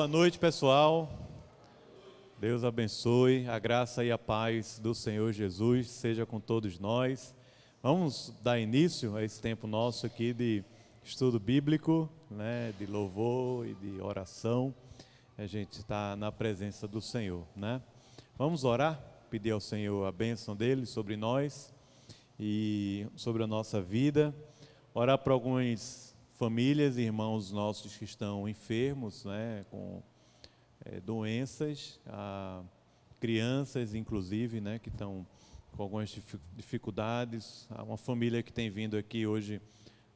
Boa noite, pessoal. Deus abençoe, a graça e a paz do Senhor Jesus seja com todos nós. Vamos dar início a esse tempo nosso aqui de estudo bíblico, né, de louvor e de oração. A gente está na presença do Senhor, né? Vamos orar, pedir ao Senhor a bênção dele sobre nós e sobre a nossa vida. Orar por algumas famílias e irmãos nossos que estão enfermos, né, com doenças, crianças inclusive, né, que estão com algumas dificuldades. Há uma família que tem vindo aqui hoje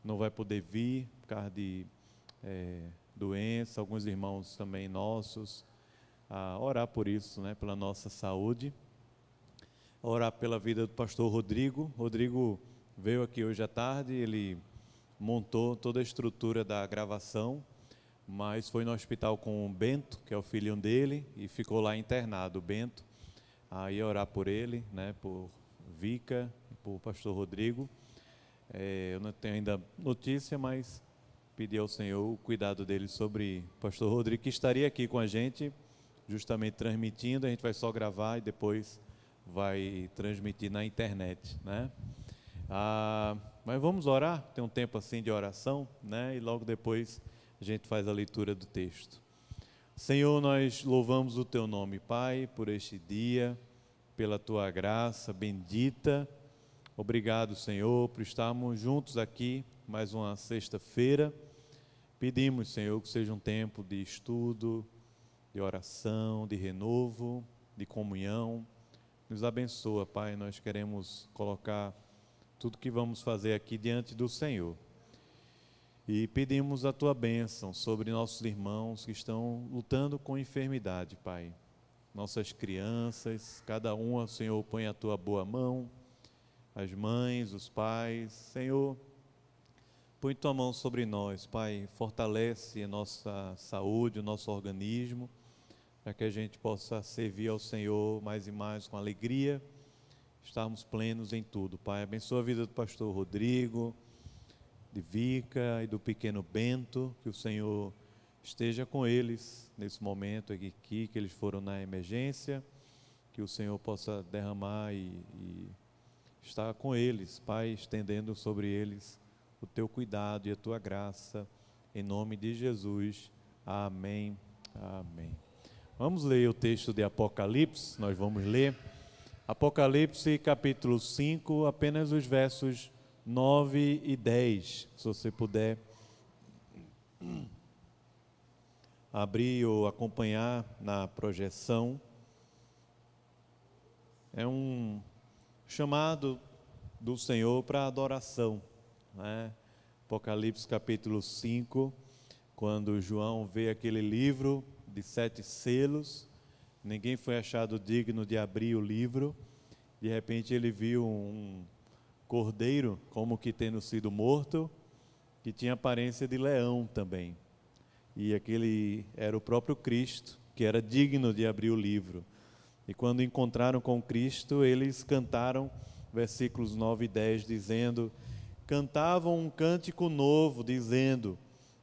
não vai poder vir por causa de doença, alguns irmãos também nossos. Orar por isso, né, pela nossa saúde. Orar pela vida do pastor Rodrigo. Rodrigo veio aqui hoje à tarde, ele montou toda a estrutura da gravação, mas foi no hospital com o Bento, que é o filhinho dele, e ficou lá internado, o Bento. Aí orar por ele, né, por Vica, por pastor Rodrigo. Eu não tenho ainda notícia, mas pedi ao Senhor o cuidado dele sobre o pastor Rodrigo, que estaria aqui com a gente, justamente transmitindo. A gente vai só gravar e depois vai transmitir na internet, né? Mas vamos orar, tem um tempo assim de oração, né? E logo depois a gente faz a leitura do texto. Senhor, nós louvamos o Teu nome, Pai, por este dia, pela Tua graça bendita. Obrigado, Senhor, por estarmos juntos aqui mais uma sexta-feira. Pedimos, Senhor, que seja um tempo de estudo, de oração, de renovo, de comunhão. Nos abençoa, Pai, nós queremos colocar tudo que vamos fazer aqui diante do Senhor. E pedimos a Tua bênção sobre nossos irmãos que estão lutando com enfermidade, Pai. Nossas crianças, cada uma, Senhor, põe a Tua boa mão, as mães, os pais. Senhor, põe Tua mão sobre nós, Pai, fortalece a nossa saúde, o nosso organismo, para que a gente possa servir ao Senhor mais e mais com alegria, estarmos plenos em tudo, Pai. Abençoa a vida do pastor Rodrigo, de Vica e do pequeno Bento, que o Senhor esteja com eles nesse momento aqui, que eles foram na emergência, que o Senhor possa derramar e estar com eles, Pai, estendendo sobre eles o Teu cuidado e a Tua graça, em nome de Jesus. Amém. Amém. Vamos ler o texto de Apocalipse. Nós vamos ler Apocalipse capítulo 5, apenas os versos 9 e 10, se você puder abrir ou acompanhar na projeção. É um chamado do Senhor para adoração, né? Apocalipse capítulo 5, quando João vê aquele livro de 7 selos, ninguém foi achado digno de abrir o livro. De repente ele viu um cordeiro, como que tendo sido morto, que tinha aparência de leão também. E aquele era o próprio Cristo, que era digno de abrir o livro. E quando encontraram com Cristo, eles cantaram, versículos 9 e 10, dizendo: cantavam um cântico novo, dizendo: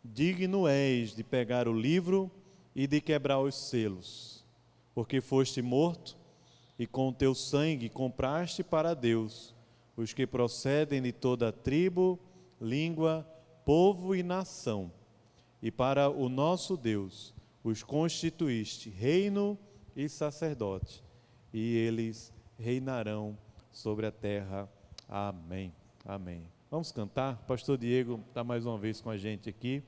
digno és de pegar o livro e de quebrar os selos, porque foste morto e com o teu sangue compraste para Deus os que procedem de toda a tribo, língua, povo e nação. E para o nosso Deus os constituíste reino e sacerdote, e eles reinarão sobre a terra. Amém. Amém. Vamos cantar? Pastor Diego está mais uma vez com a gente aqui,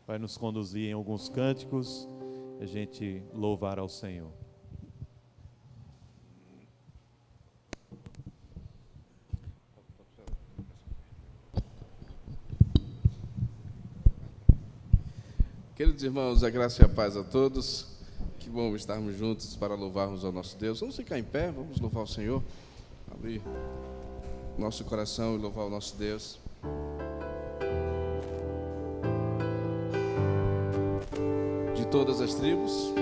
vai nos conduzir em alguns cânticos, a gente louvar ao Senhor. Queridos irmãos, a graça e a paz a todos. Que bom estarmos juntos para louvarmos ao nosso Deus. Vamos ficar em pé, vamos louvar o Senhor, abrir nosso coração e louvar o nosso Deus. De todas as tribos,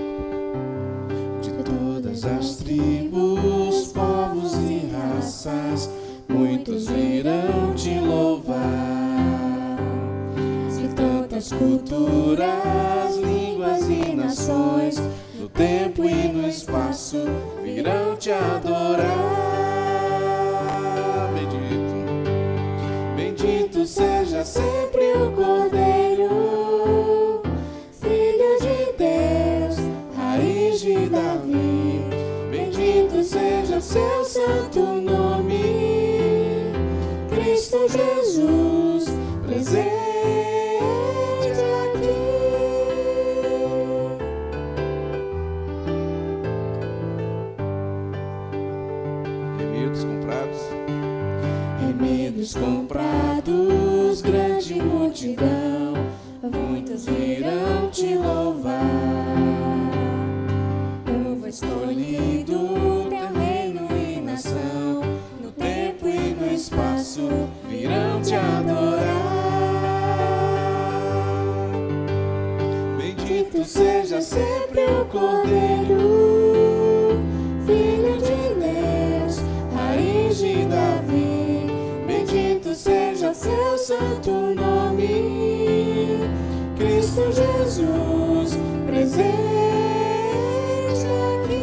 povos e raças, muitos virão te louvar. De todas culturas, línguas e nações, nações, no tempo e no espaço, virão te adorar. Bendito, bendito seja sempre o Cordeiro, Filho de Deus, raiz de Davi. Bendito seja seu santo nome, Cristo Jesus, presente aqui. Remidos comprados, grande multidão, muitos virão te louvar. Povo escolhido, teu reino e nação, no tempo e no espaço, virão te adorar. Bendito seja sempre o Cordeiro, Filho de Deus, raiz de Davi. Bendito seja o seu santo nome, Cristo Jesus, presente aqui.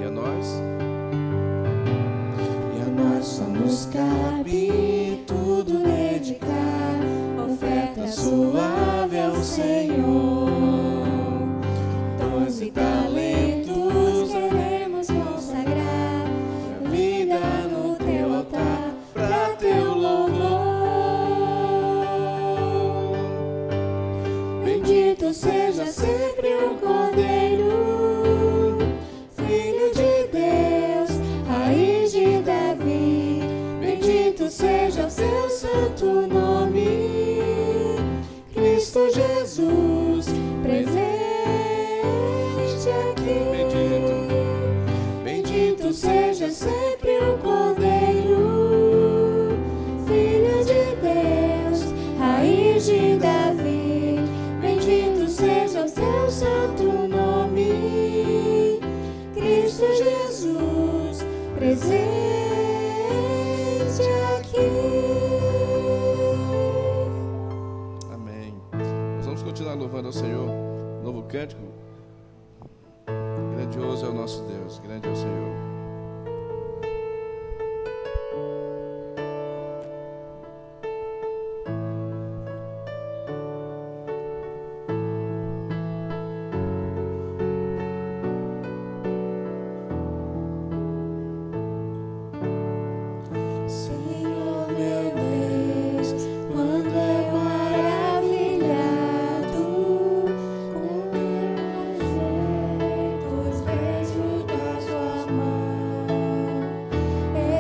E a nós? E a nós só nos cabe tudo dedicar, oferta suave ao Senhor. Dons e talentos queremos consagrar, a vida no teu altar, pra teu louvor. Bendito seja sempre o Cordeiro, Filho de Deus, raiz de Davi. Bendito seja o seu santo nome, Cristo Jesus, presente aqui. Bendito seja sempre o Cordeiro, Filho de Deus, raiz de Davi. Bendito seja o seu santo nome, Cristo Jesus, presente aqui. Amém. Nós vamos continuar louvando ao Senhor. Novo cântico. Grandioso é o nosso Deus, grande é o Senhor. Senhor meu Deus, quando eu maravilhado com teus vejo da sua mão,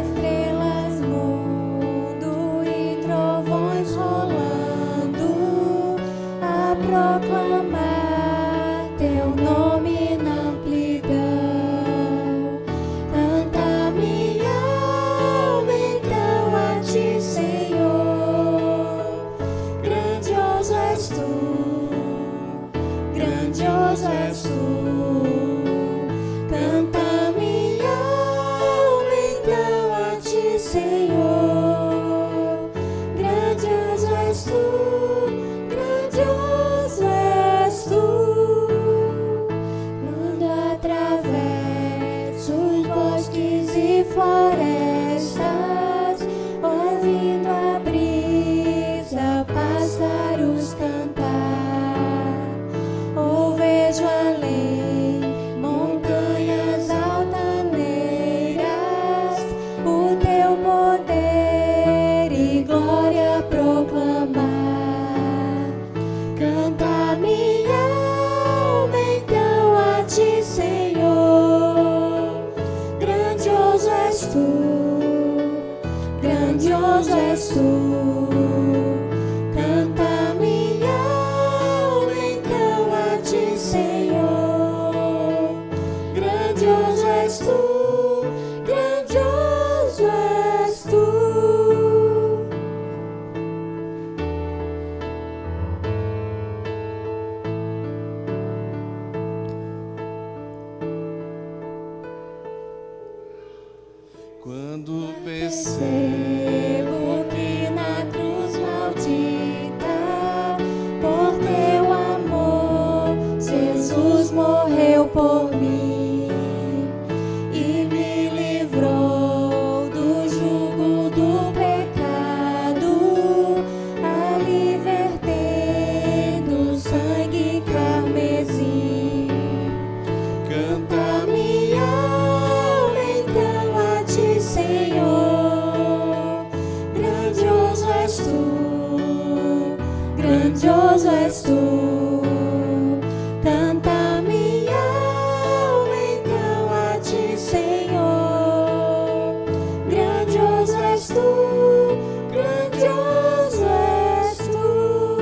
estrelas mundo e trovões rolando, a proclamar teu nome na amplidão. Canta minha alma então a ti, Senhor. Grandioso és tu, grandioso és tu. Canta minha alma então a ti, Senhor. Grandioso és tu, grandioso és tu. Quando atravesso os bosques e florestas, ouvindo a brisa, pássaros cantar, ou vejo além montanhas altaneiras, o teu poder e glória proclamar. Canta minha alma então a ti, Senhor. Grandioso és tu, grandioso és tu. Canta minha alma então a ti, Senhor. Grandioso és tu, grandioso és tu. Quando percebo que na cruz és tu, grandioso és tu. Canta minha alma então a ti, Senhor. Grandioso és tu, grandioso és tu.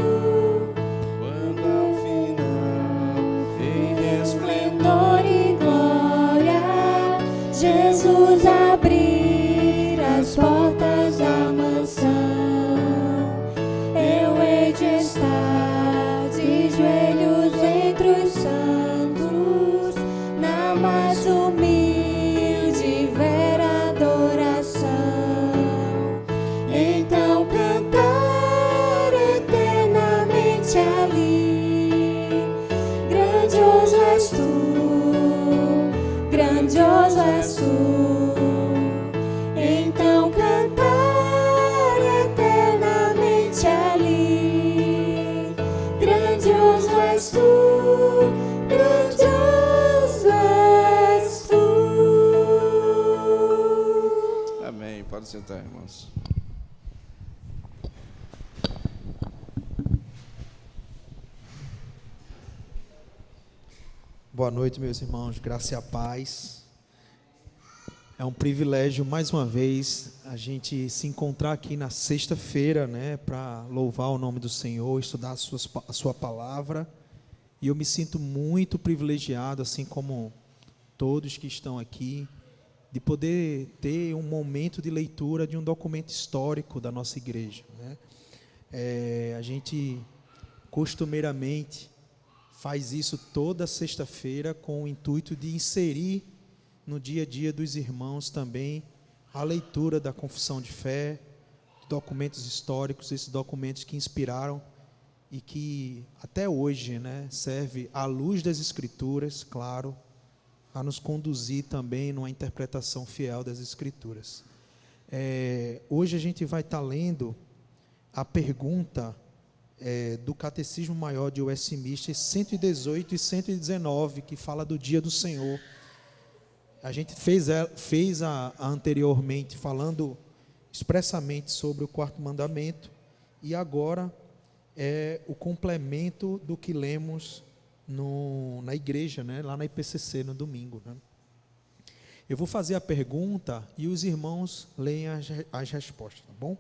Quando ao final, em Esplendor e glória, Jesus abrir as portas da mansão. Eu hei de estar de joelhos entre os santos, na mais humilde e vera adoração. Então cantar eternamente ali. Grandioso és tu, grandioso és tu. Então cantar eternamente ali. Grandioso és tu, grandioso és tu. Amém. Pode sentar, irmãos. Boa noite, meus irmãos, graça e a paz. É um privilégio, mais uma vez, a gente se encontrar aqui na sexta-feira, né, para louvar o nome do Senhor, estudar a sua palavra. E eu me sinto muito privilegiado, assim como todos que estão aqui, de poder ter um momento de leitura de um documento histórico da nossa igreja, né? A gente, costumeiramente, faz isso toda sexta-feira com o intuito de inserir no dia a dia dos irmãos também a leitura da confissão de fé, documentos históricos, esses documentos que inspiraram e que até hoje, né, serve à luz das Escrituras, claro, a nos conduzir também numa interpretação fiel das Escrituras. Hoje a gente vai estar lendo a pergunta do Catecismo Maior de Westminster 118 e 119, que fala do Dia do Senhor. A gente fez a anteriormente falando expressamente sobre o quarto mandamento, e agora é o complemento do que lemos na igreja, né, lá na IPCC no domingo, né? Eu vou fazer a pergunta e os irmãos leem as respostas, tá bom?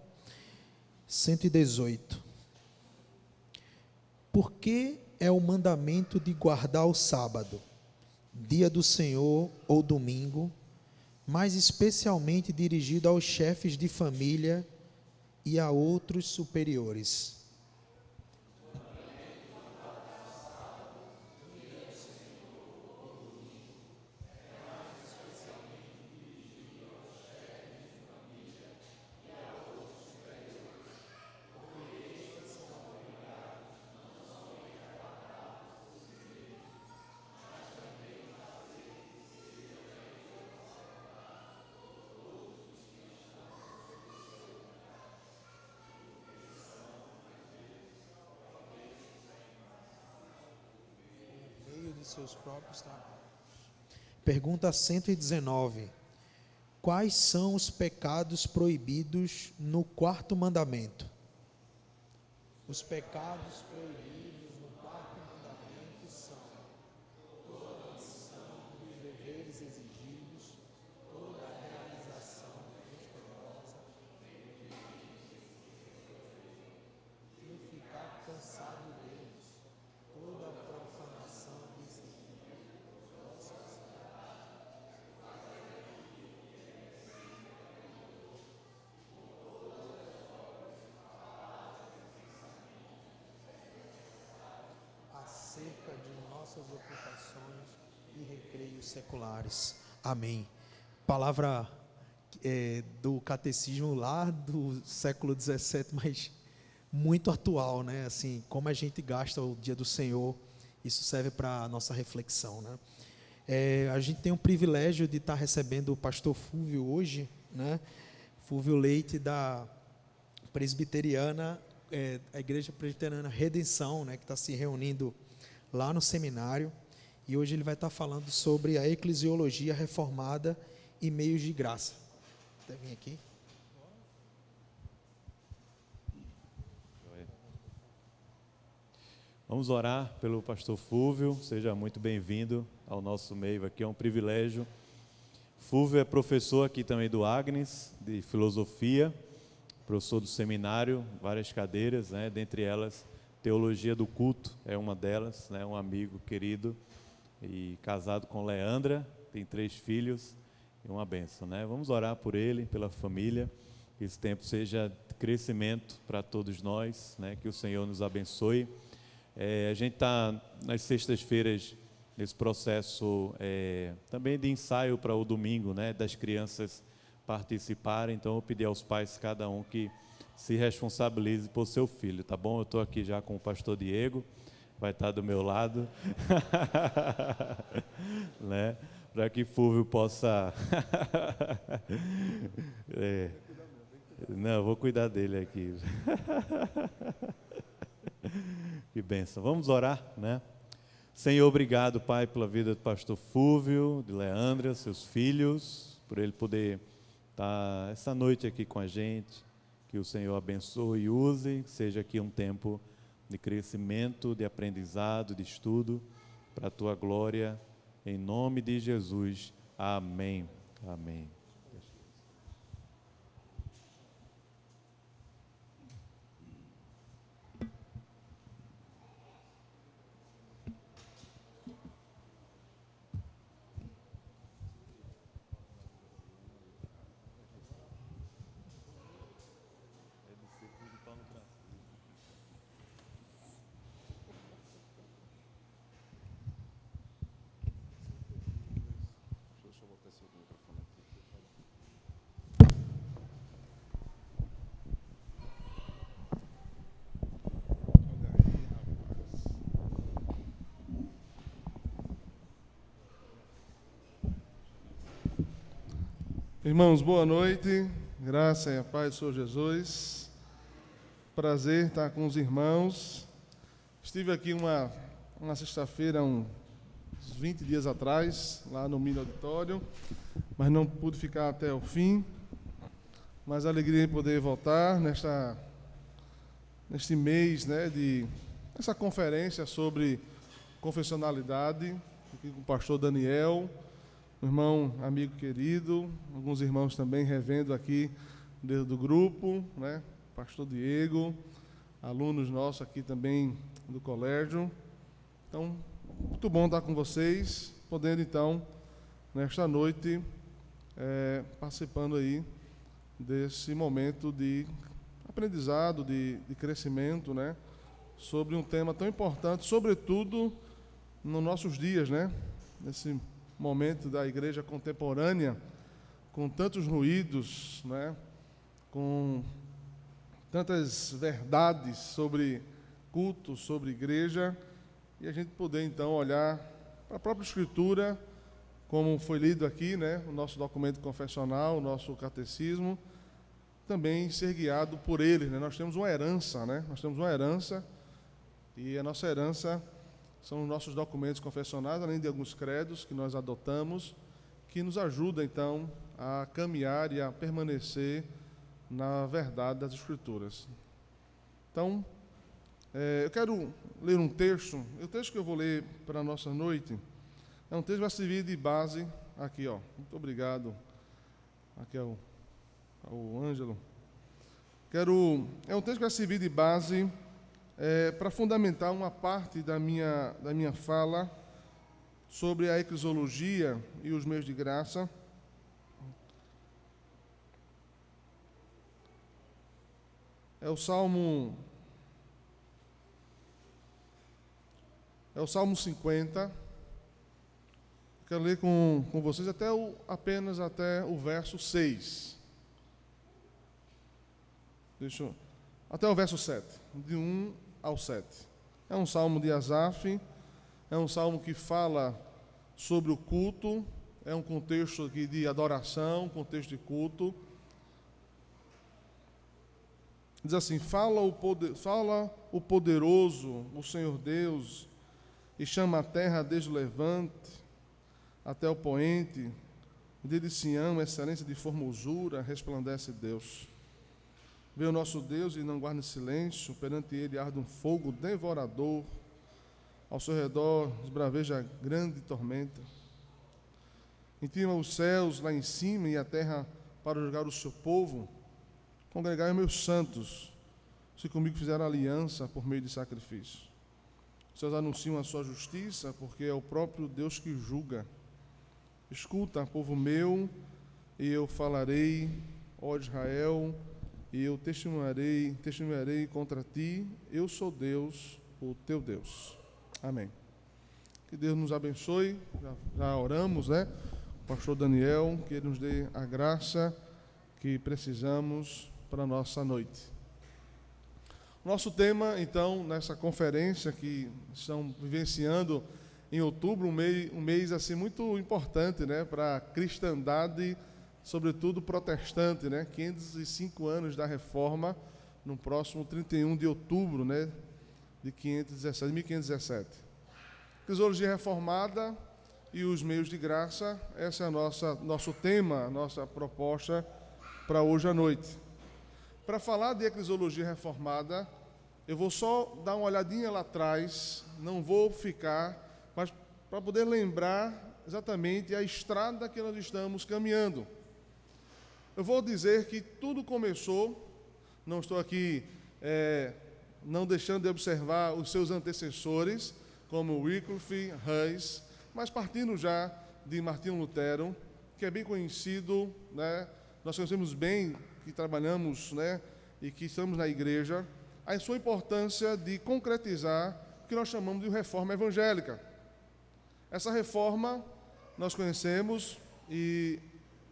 118. Por que é o mandamento de guardar o sábado, dia do Senhor ou domingo, mas especialmente dirigido aos chefes de família e a outros superiores? Seus próprios trabalhos. Pergunta 119. Quais são os pecados proibidos no quarto mandamento? Os pecados proibidos no quarto mandamento são toda ação dos deveres exigidos, toda realização desprezosa, não ficar cansado deles, toda profanação de acerca de nossas ocupações e recreios seculares. Amém. Palavra do catecismo lá do século XVII, mas muito atual, né? Assim, como a gente gasta o dia do Senhor, isso serve para a nossa reflexão, né? A gente tem o privilégio de estar recebendo o pastor Fúvio hoje, né? Fúvio Leite, da presbiteriana, a Igreja Presbiteriana Redenção, né? Que está se reunindo lá no seminário, e hoje ele vai estar falando sobre a eclesiologia reformada e meios de graça. Até vir aqui. Vamos orar pelo pastor Fúvio. Seja muito bem-vindo ao nosso meio aqui, é um privilégio. Fúvio é professor aqui também do Agnes, de filosofia, professor do seminário, várias cadeiras, né? Dentre elas, teologia do culto é uma delas, né? Um amigo querido e casado com Leandra, tem 3 filhos e uma bênção, né? Vamos orar por ele, pela família, que esse tempo seja de crescimento para todos nós, né? Que o Senhor nos abençoe. A gente está nas sextas-feiras nesse processo também de ensaio para o domingo, né, das crianças participarem. Então eu pedi aos pais, cada um, que se responsabilize por seu filho, tá bom? Eu estou aqui já com o pastor Diego, vai estar do meu lado, né, para que Fúvio possa não, eu vou cuidar dele aqui. Que bênção. Vamos orar, né? Senhor, obrigado, Pai, pela vida do pastor Fúvio, de Leandra, seus filhos, por ele poder estar essa noite aqui com a gente. Que o Senhor abençoe e use, seja aqui um tempo de crescimento, de aprendizado, de estudo, para a tua glória, em nome de Jesus. Amém. Amém. Irmãos, boa noite, graça e a paz do Senhor Jesus. Prazer estar com os irmãos. Estive aqui uma sexta-feira, uns 20 dias atrás, lá no Mini Auditório, mas não pude ficar até o fim. Mas a alegria de poder voltar neste mês, né, de essa conferência sobre confessionalidade, aqui com o pastor Daniel, um irmão, amigo querido, alguns irmãos também revendo aqui do grupo, né? Pastor Diego, alunos nossos aqui também do colégio. Então, muito bom estar com vocês, podendo então, nesta noite, participando aí desse momento de aprendizado, de crescimento, né? Sobre um tema tão importante, sobretudo nos nossos dias, né? Nesse momento da igreja contemporânea, com tantos ruídos, né, com tantas verdades sobre culto, sobre igreja, e a gente poder então olhar para a própria Escritura, como foi lido aqui, né, o nosso documento confessional, o nosso catecismo, também ser guiado por ele, né? Nós temos uma herança, né? Nós temos uma herança, e a nossa herança são os nossos documentos confessionais, além de alguns credos que nós adotamos, que nos ajudam, então, a caminhar e a permanecer na verdade das Escrituras. Então, eu quero ler um texto. O texto que eu vou ler para a nossa noite é um texto que vai servir de base aqui, ó. Muito obrigado. Aqui é o Ângelo. É um texto que vai servir de base para fundamentar uma parte da minha fala sobre a eclesiologia e os meios de graça. É o Salmo 50. Quero ler com vocês apenas até o verso 6. Até o verso 7, de 1 ao 7. É um salmo de Asaf, é um salmo que fala sobre o culto, é um contexto aqui de adoração, contexto de culto. Diz assim: fala o poderoso, o Senhor Deus, e chama a terra desde o levante até o poente, de Sião, excelência de formosura, resplandece Deus. Vê o nosso Deus e não guarda silêncio, perante ele arde um fogo devorador, ao seu redor esbraveja grande tormenta. Intima os céus lá em cima e a terra para julgar o seu povo. Congregai meus santos, se comigo fizeram aliança por meio de sacrifício. Os céus anunciam a sua justiça, porque é o próprio Deus que julga. Escuta, povo meu, e eu falarei, ó Israel, e eu testemunharei contra ti, eu sou Deus, o teu Deus. Amém. Que Deus nos abençoe, já oramos, né? O pastor Daniel, que ele nos dê a graça que precisamos para a nossa noite. Nosso tema, então, nessa conferência que estamos vivenciando em outubro, um mês assim muito importante, né, para a cristandade, sobretudo protestante, né, 505 anos da Reforma, no próximo 31 de outubro, né, de 1517. Cristologia reformada e os meios de graça, esse é nosso tema, a nossa proposta para hoje à noite. Para falar de eclesiologia reformada, eu vou só dar uma olhadinha lá atrás, não vou ficar, mas para poder lembrar exatamente a estrada que nós estamos caminhando. Eu vou dizer que tudo começou, não estou aqui não deixando de observar os seus antecessores, como Wycliffe, Hus, mas partindo já de Martinho Lutero, que é bem conhecido, né? Nós conhecemos bem, que trabalhamos, né, e que estamos na igreja, a sua importância de concretizar o que nós chamamos de reforma evangélica. Essa reforma nós conhecemos, e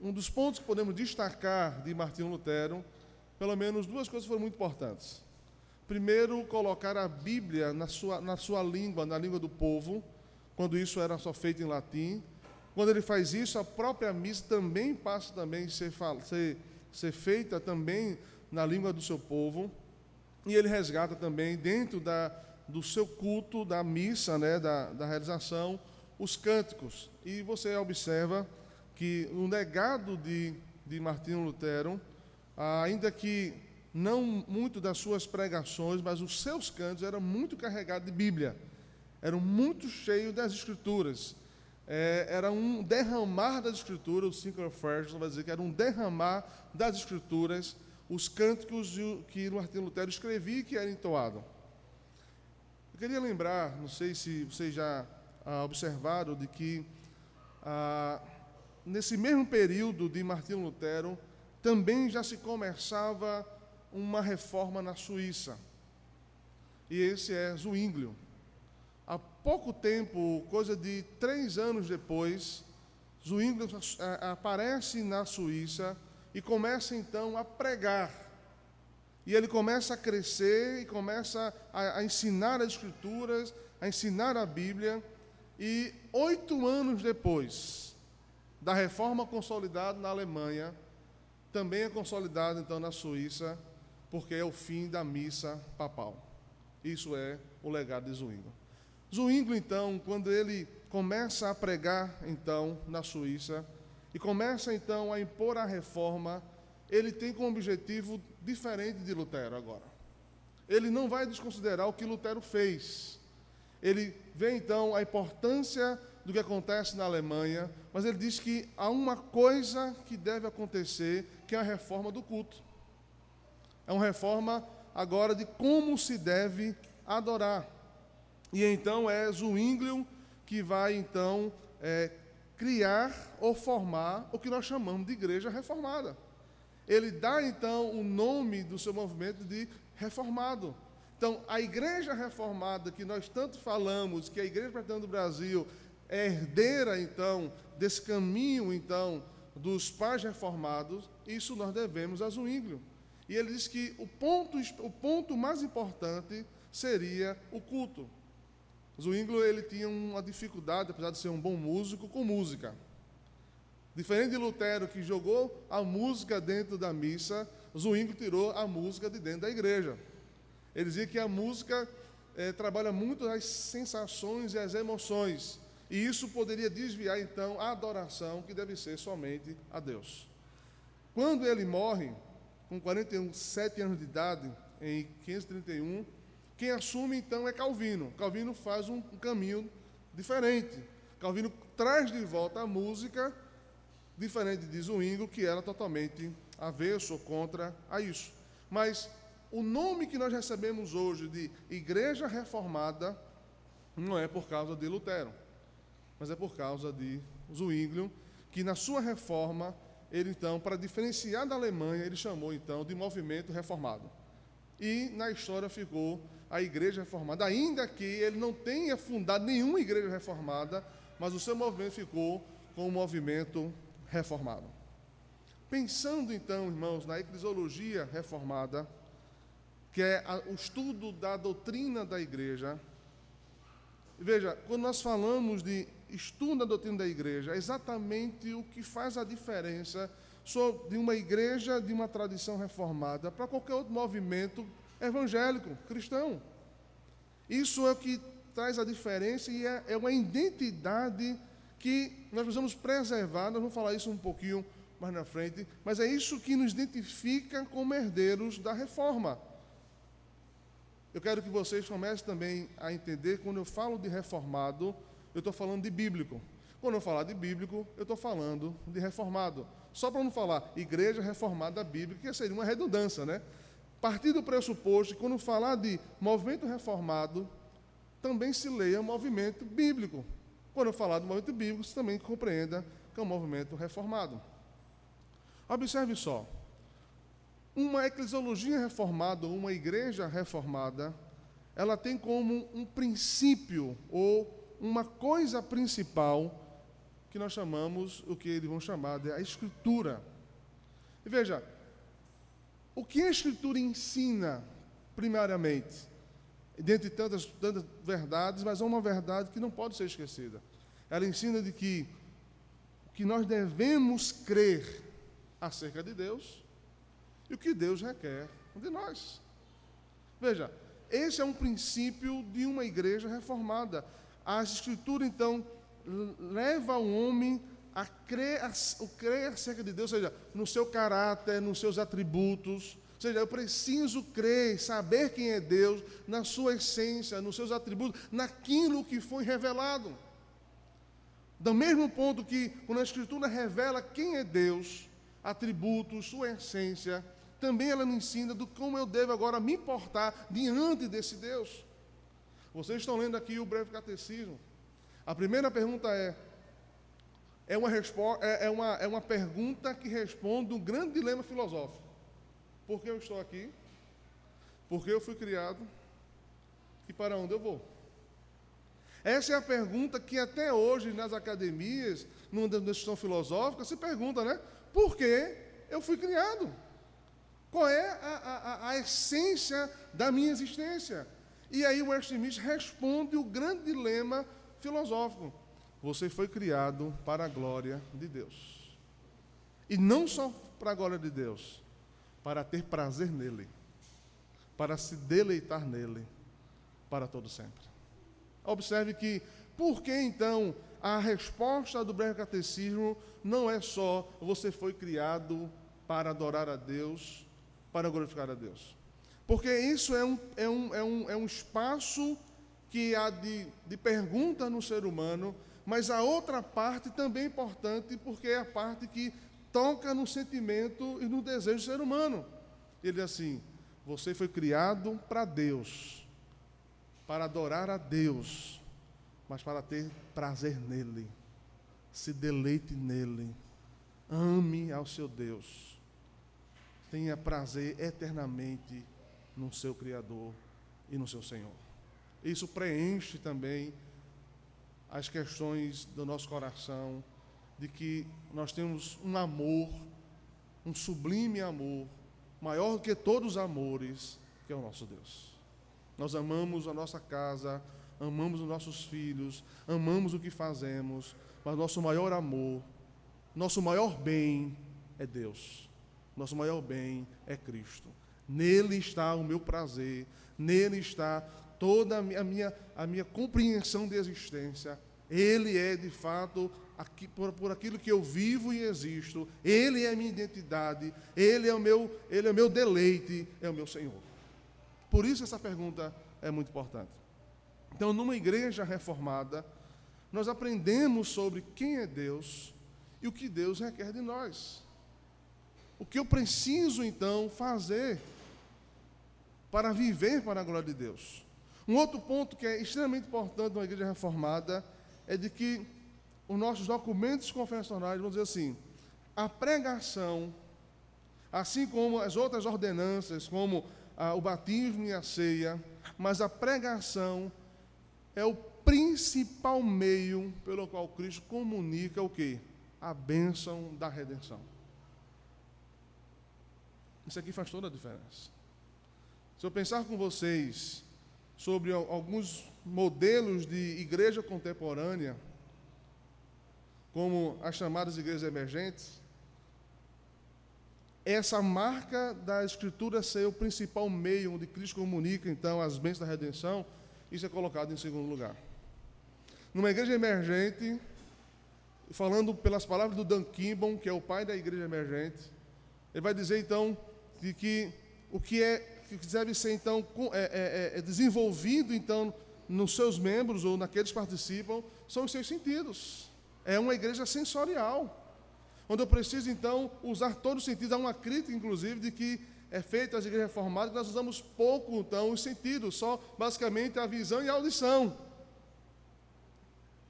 um dos pontos que podemos destacar de Martinho Lutero, pelo menos duas coisas foram muito importantes. Primeiro, colocar a Bíblia na sua língua, na língua do povo, quando isso era só feito em latim. Quando ele faz isso, a própria missa também passa a ser feita também na língua do seu povo. E ele resgata também, dentro do seu culto, da missa, né, da realização, os cânticos. E você observa que o legado de Martinho Lutero, ainda que não muito das suas pregações, mas os seus cantos eram muito carregados de Bíblia, eram muito cheios das Escrituras. Era um derramar das Escrituras, o Sinclair Ferguson vai dizer que era um derramar das Escrituras, os cânticos que Martinho Lutero escrevia e que eram entoados. Eu queria lembrar, não sei se vocês já observaram, de que nesse mesmo período de Martinho Lutero, também já se começava uma reforma na Suíça. E esse é Zwinglio. Há pouco tempo, coisa de 3 anos depois, Zwinglio aparece na Suíça e começa então a pregar. E ele começa a crescer e começa a ensinar as Escrituras, a ensinar a Bíblia. E 8 anos depois da reforma consolidada na Alemanha, também é consolidada então na Suíça, porque é o fim da missa papal. Isso é o legado de Zwinglio. Zwinglio, então, quando ele começa a pregar, então, na Suíça, e começa, então, a impor a reforma, ele tem como objetivo diferente de Lutero agora. Ele não vai desconsiderar o que Lutero fez. Ele vê, então, a importância do que acontece na Alemanha, mas ele diz que há uma coisa que deve acontecer, que é a reforma do culto. É uma reforma agora de como se deve adorar. E então é Zwinglio que vai então criar ou formar o que nós chamamos de igreja reformada. Ele dá então o nome do seu movimento de reformado. Então, a igreja reformada que nós tanto falamos, que a Igreja Presbiteriana do Brasil é herdeira então desse caminho então dos pais reformados, isso nós devemos a Zwinglio. E ele diz que o ponto mais importante seria o culto. Zwinglio, ele tinha uma dificuldade, apesar de ser um bom músico, com música. Diferente de Lutero, que jogou a música dentro da missa, Zwinglio tirou a música de dentro da igreja. Ele dizia que a música trabalha muito as sensações e as emoções, e isso poderia desviar, então, a adoração, que deve ser somente a Deus. Quando ele morre, com 47 anos de idade, em 1531, Quem assume, então, é Calvino. Calvino faz um caminho diferente. Calvino traz de volta a música, diferente de Zwinglio, que era totalmente avesso ou contra a isso. Mas o nome que nós recebemos hoje de Igreja Reformada não é por causa de Lutero, mas é por causa de Zwinglio, que na sua reforma, ele então, para diferenciar da Alemanha, ele chamou então de movimento reformado. E na história ficou a Igreja Reformada, ainda que ele não tenha fundado nenhuma igreja reformada, mas o seu movimento ficou com o movimento reformado. Pensando então, irmãos, na eclesiologia reformada, que é o estudo da doutrina da igreja, veja, quando nós falamos de estudo da doutrina da igreja, é exatamente o que faz a diferença de uma igreja, de uma tradição reformada, para qualquer outro movimento evangélico, cristão. Isso é o que traz a diferença e é uma identidade que nós precisamos preservar. Nós vamos falar isso um pouquinho mais na frente, mas é isso que nos identifica como herdeiros da reforma. Eu quero que vocês comecem também a entender, quando eu falo de reformado, eu estou falando de bíblico. Quando eu falar de bíblico, eu estou falando de reformado. Só para não falar igreja reformada bíblica, que seria uma redundância, né? Partir do pressuposto que, quando falar de movimento reformado, também se leia movimento bíblico. Quando eu falar do movimento bíblico, você também compreenda que é um movimento reformado. Observe só. Uma eclesiologia reformada, uma igreja reformada, ela tem como um princípio ou uma coisa principal que nós chamamos, o que eles vão chamar de a Escritura. E veja, o que a Escritura ensina, primariamente, dentre tantas verdades, mas é uma verdade que não pode ser esquecida. Ela ensina de que o que nós devemos crer acerca de Deus e o que Deus requer de nós. Veja, esse é um princípio de uma igreja reformada. A Escritura, então, leva o homem a crer acerca de Deus, ou seja, no seu caráter, nos seus atributos. Ou seja, eu preciso crer, saber quem é Deus, na sua essência, nos seus atributos, naquilo que foi revelado. Do mesmo ponto que, quando a Escritura revela quem é Deus, atributos, sua essência, também ela me ensina do como eu devo agora me portar diante desse Deus. Vocês estão lendo aqui o breve catecismo. A primeira pergunta é uma pergunta que responde um grande dilema filosófico. Por que eu estou aqui? Por que eu fui criado? E para onde eu vou? Essa é a pergunta que até hoje nas academias, numa discussão filosófica, se pergunta, né? Por que eu fui criado? Qual é a essência da minha existência? E aí o Westminster responde o grande dilema filosófico. Você foi criado para a glória de Deus. E não só para a glória de Deus, para ter prazer nele, para se deleitar nele, para todo sempre. Observe que, por que então a resposta do breve catecismo não é só você foi criado para adorar a Deus, para glorificar a Deus? Porque isso é um espaço que há de pergunta no ser humano, mas a outra parte também é importante, porque é a parte que toca no sentimento e no desejo do ser humano. Ele diz assim: você foi criado para Deus, para adorar a Deus, mas para ter prazer nele, se deleite nele, ame ao seu Deus, tenha prazer eternamente no seu Criador e no seu Senhor. Isso preenche também as questões do nosso coração, de que nós temos um amor, um sublime amor, maior do que todos os amores, que é o nosso Deus. Nós amamos a nossa casa, amamos os nossos filhos, amamos o que fazemos, mas nosso maior amor, nosso maior bem é Deus. Nosso maior bem é Cristo. Nele está o meu prazer, nele está toda a minha compreensão de existência. Ele é, de fato, por aquilo que eu vivo e existo. Ele é a minha identidade, Ele é o meu deleite, é o meu Senhor. Por isso essa pergunta é muito importante. Então, numa igreja reformada, nós aprendemos sobre quem é Deus e o que Deus requer de nós. O que eu preciso, então, fazer para viver para a glória de Deus. Um outro ponto que é extremamente importante numa igreja reformada é de que os nossos documentos confessionais, vamos dizer assim, a pregação, assim como as outras ordenanças, como o batismo e a ceia, mas a pregação é o principal meio pelo qual Cristo comunica o quê? A bênção da redenção. Isso aqui faz toda a diferença. Se eu pensar com vocês sobre alguns modelos de igreja contemporânea, como as chamadas igrejas emergentes, essa marca da Escritura ser o principal meio onde Cristo comunica, então, as bênçãos da redenção, isso é colocado em segundo lugar. Numa igreja emergente, falando pelas palavras do Dan Kimball, que é o pai da igreja emergente, ele vai dizer, então, de que o que deve ser, então, desenvolvido, então, nos seus membros ou naqueles que participam, são os seus sentidos. É uma igreja sensorial, onde eu preciso, então, usar todos os sentidos. Há uma crítica, inclusive, de que é feita as igrejas reformadas, que nós usamos pouco, então, os sentidos, só, basicamente, a visão e a audição.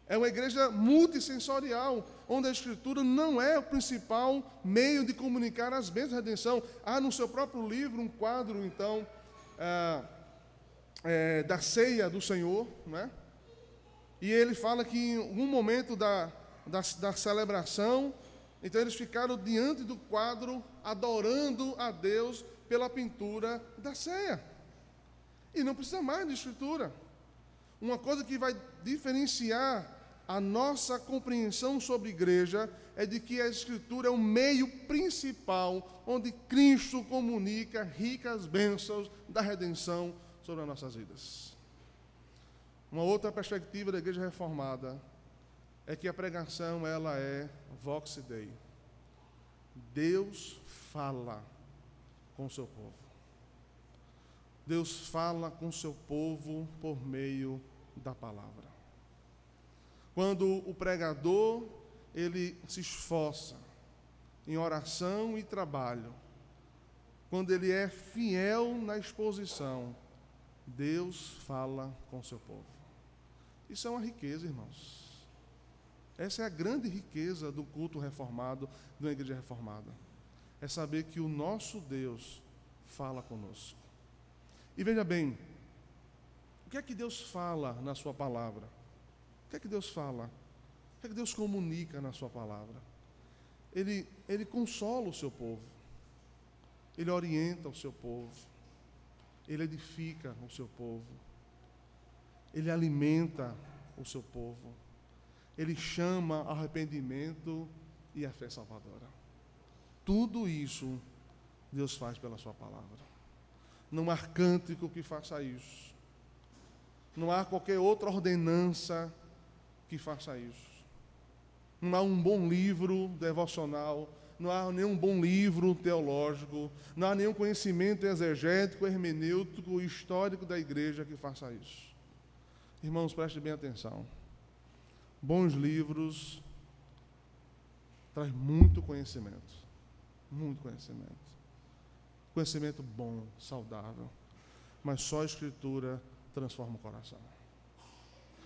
É uma igreja multissensorial, onde a Escritura não é o principal meio de comunicar as bênçãos da redenção. Há no seu próprio livro um quadro, então, da ceia do Senhor, né? E ele fala que em algum momento da celebração, então eles ficaram diante do quadro, adorando a Deus pela pintura da ceia. E não precisa mais de Escritura. Uma coisa que vai diferenciar a nossa compreensão sobre igreja é de que a Escritura é o meio principal onde Cristo comunica ricas bênçãos da redenção sobre as nossas vidas. Uma outra perspectiva da igreja reformada é que a pregação, ela é Vox Dei. Deus fala com o seu povo. Deus fala com o seu povo por meio da palavra. Quando o pregador, ele se esforça em oração e trabalho, quando ele é fiel na exposição, Deus fala com o seu povo. Isso é uma riqueza, irmãos. Essa é a grande riqueza do culto reformado, de uma igreja reformada. É saber que o nosso Deus fala conosco. E veja bem, o que é que Deus fala na sua palavra? O que é que Deus fala? O que é que Deus comunica na sua palavra? Ele consola o seu povo. Ele orienta o seu povo. Ele edifica o seu povo. Ele alimenta o seu povo. Ele chama ao arrependimento e à fé salvadora. Tudo isso Deus faz pela sua palavra. Não há cântico que faça isso. Não há qualquer outra ordenança que faça isso. Não há um bom livro devocional, não há nenhum bom livro teológico, não há nenhum conhecimento exegético, hermenêutico, histórico da igreja que faça isso. Irmãos, prestem bem atenção. Bons livros traz muito conhecimento. Muito conhecimento. Conhecimento bom, saudável. Mas só a Escritura transforma o coração.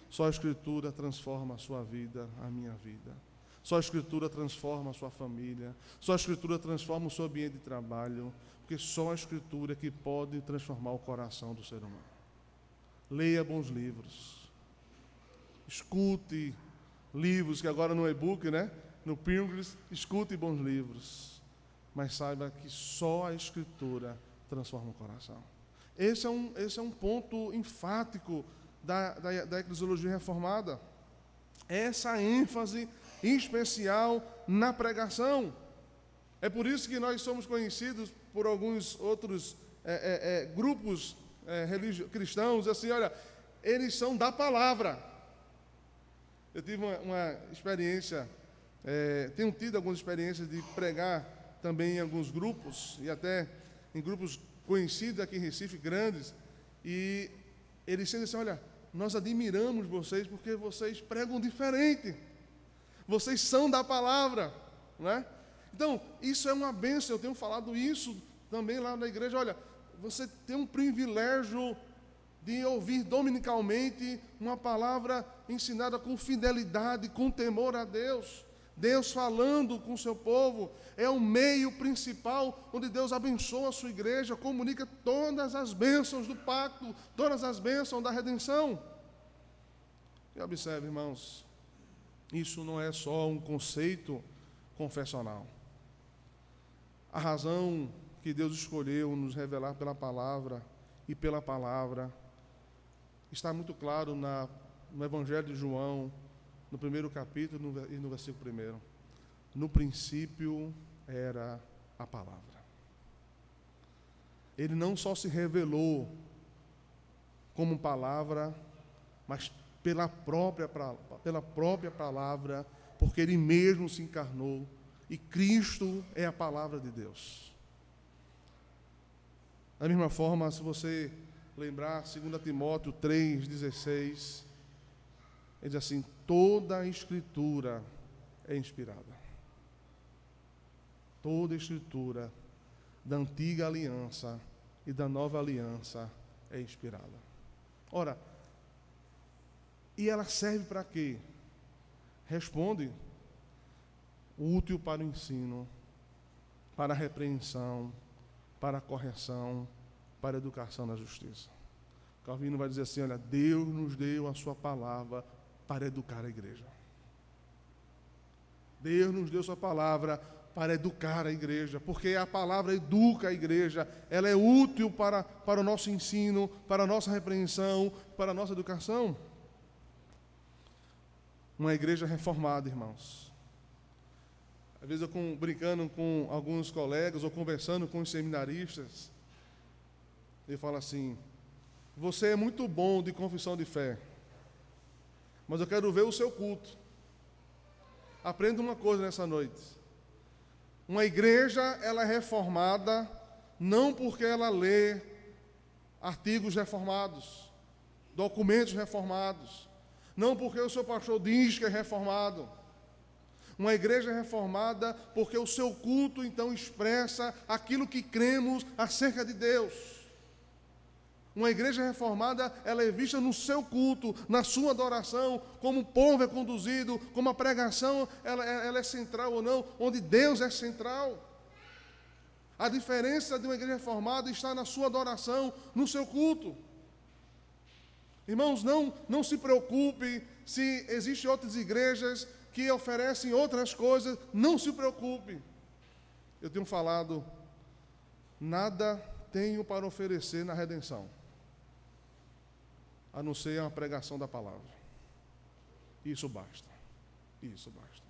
Só a Escritura transforma a sua vida, a minha vida. Só a Escritura transforma a sua família. Só a Escritura transforma o seu ambiente de trabalho. Porque só a Escritura que pode transformar o coração do ser humano. Leia bons livros. Escute livros, que agora no e-book, né? No Pilgrims, escute bons livros. Mas saiba que só a Escritura transforma o coração. Esse é um ponto enfático da eclesiologia reformada. Essa ênfase em especial na pregação. É por isso que nós somos conhecidos por alguns outros grupos cristãos, assim, olha, eles são da palavra. Eu tive uma experiência, tenho tido algumas experiências de pregar também em alguns grupos, e até em grupos conhecidos aqui em Recife, grandes, E eles dizem assim: olha, nós admiramos vocês porque vocês pregam diferente. Vocês são da palavra, né? Então, isso é uma bênção. Eu tenho falado isso também lá na igreja. Olha, você tem um privilégio de ouvir dominicalmente uma palavra ensinada com fidelidade, com temor a Deus. Deus falando com o seu povo. É o meio principal onde Deus abençoa a sua igreja, comunica todas as bênçãos do pacto, todas as bênçãos da redenção. E observe, irmãos, isso não é só um conceito confessional. A razão que Deus escolheu nos revelar pela palavra e pela palavra está muito claro no Evangelho de João, no primeiro capítulo e no versículo 1. No princípio era a palavra. Ele não só se revelou como palavra, mas pela própria palavra, porque Ele mesmo se encarnou, e Cristo é a palavra de Deus. Da mesma forma, se você lembrar, 2 Timóteo 3,16, ele diz assim: toda a Escritura é inspirada. Toda a Escritura da antiga aliança e da nova aliança é inspirada. Ora, e ela serve para quê? Responde: útil para o ensino, para a repreensão, para a correção, para a educação na justiça. Calvino vai dizer assim: olha, Deus nos deu a sua palavra para educar a igreja. Deus nos deu a sua palavra para educar a igreja, porque a palavra educa a igreja, ela é útil para o nosso ensino, para a nossa repreensão, para a nossa educação. Uma igreja reformada, irmãos. Às vezes eu brincando com alguns colegas ou conversando com os seminaristas, ele fala assim: você é muito bom de confissão de fé, mas eu quero ver o seu culto. Aprenda uma coisa nessa noite: uma igreja, ela é reformada não porque ela lê artigos reformados, documentos reformados, não porque o seu pastor diz que é reformado. Uma igreja é reformada porque o seu culto, então, expressa aquilo que cremos acerca de Deus. Uma igreja reformada, ela é vista no seu culto, na sua adoração, como o povo é conduzido, como a pregação ela é central ou não, onde Deus é central. A diferença de uma igreja reformada está na sua adoração, no seu culto. Irmãos, não se preocupe se existem outras igrejas que oferecem outras coisas, não se preocupe. Eu tenho falado, nada tenho para oferecer na redenção, a não ser uma pregação da palavra. Isso basta. Isso basta.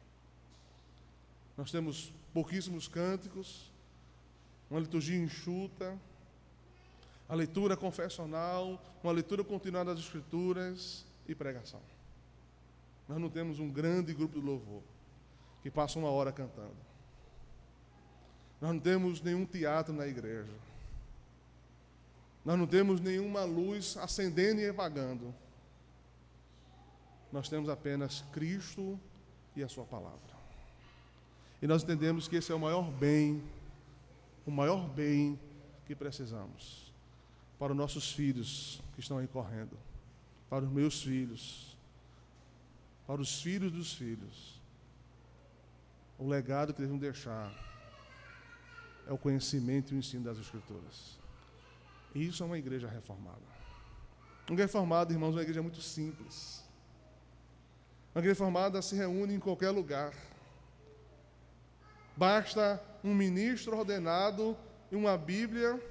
Nós temos pouquíssimos cânticos, uma liturgia enxuta, a leitura confessional, uma leitura continuada das Escrituras e pregação. Nós não temos um grande grupo de louvor que passa 1 hora cantando. Nós não temos nenhum teatro na igreja. Nós não temos nenhuma luz acendendo e apagando. Nós temos apenas Cristo e a sua palavra. E nós entendemos que esse é o maior bem que precisamos para os nossos filhos que estão aí correndo, para os meus filhos, para os filhos dos filhos. O legado que devemos deixar é o conhecimento e o ensino das Escrituras. E isso é uma igreja reformada. Uma igreja reformada, irmãos, é uma igreja muito simples. Uma igreja reformada se reúne em qualquer lugar. Basta um ministro ordenado e uma Bíblia,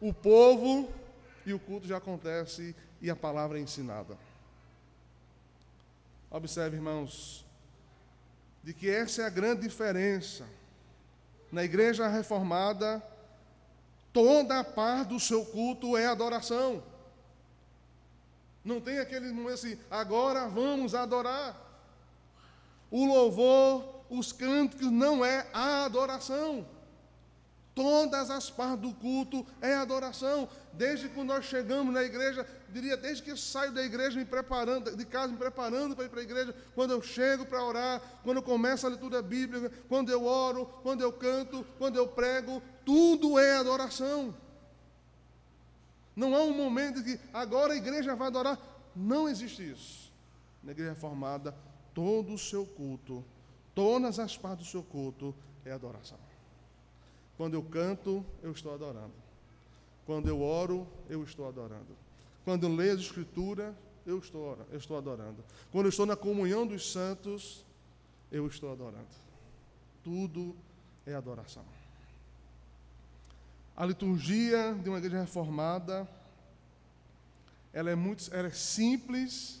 o povo, e o culto já acontece e a palavra é ensinada. Observe, irmãos, de que essa é a grande diferença. Na igreja reformada, toda a parte do seu culto é adoração. Não tem aquele momento assim, agora vamos adorar. O louvor, os cânticos não é a adoração. Todas as partes do culto é adoração. Desde que nós chegamos na igreja, diria, desde que eu saio da igreja me preparando, de casa me preparando para ir para a igreja, quando eu chego para orar, quando eu começo a leitura bíblica, quando eu oro, quando eu canto, quando eu prego, tudo é adoração. Não há um momento que agora a igreja vai adorar. Não existe isso. Na igreja reformada, todo o seu culto, todas as partes do seu culto é adoração. Quando eu canto, eu estou adorando. Quando eu oro, eu estou adorando. Quando eu leio a Escritura, eu estou adorando. Quando eu estou na comunhão dos santos, eu estou adorando. Tudo é adoração. A liturgia de uma igreja reformada, ela é simples,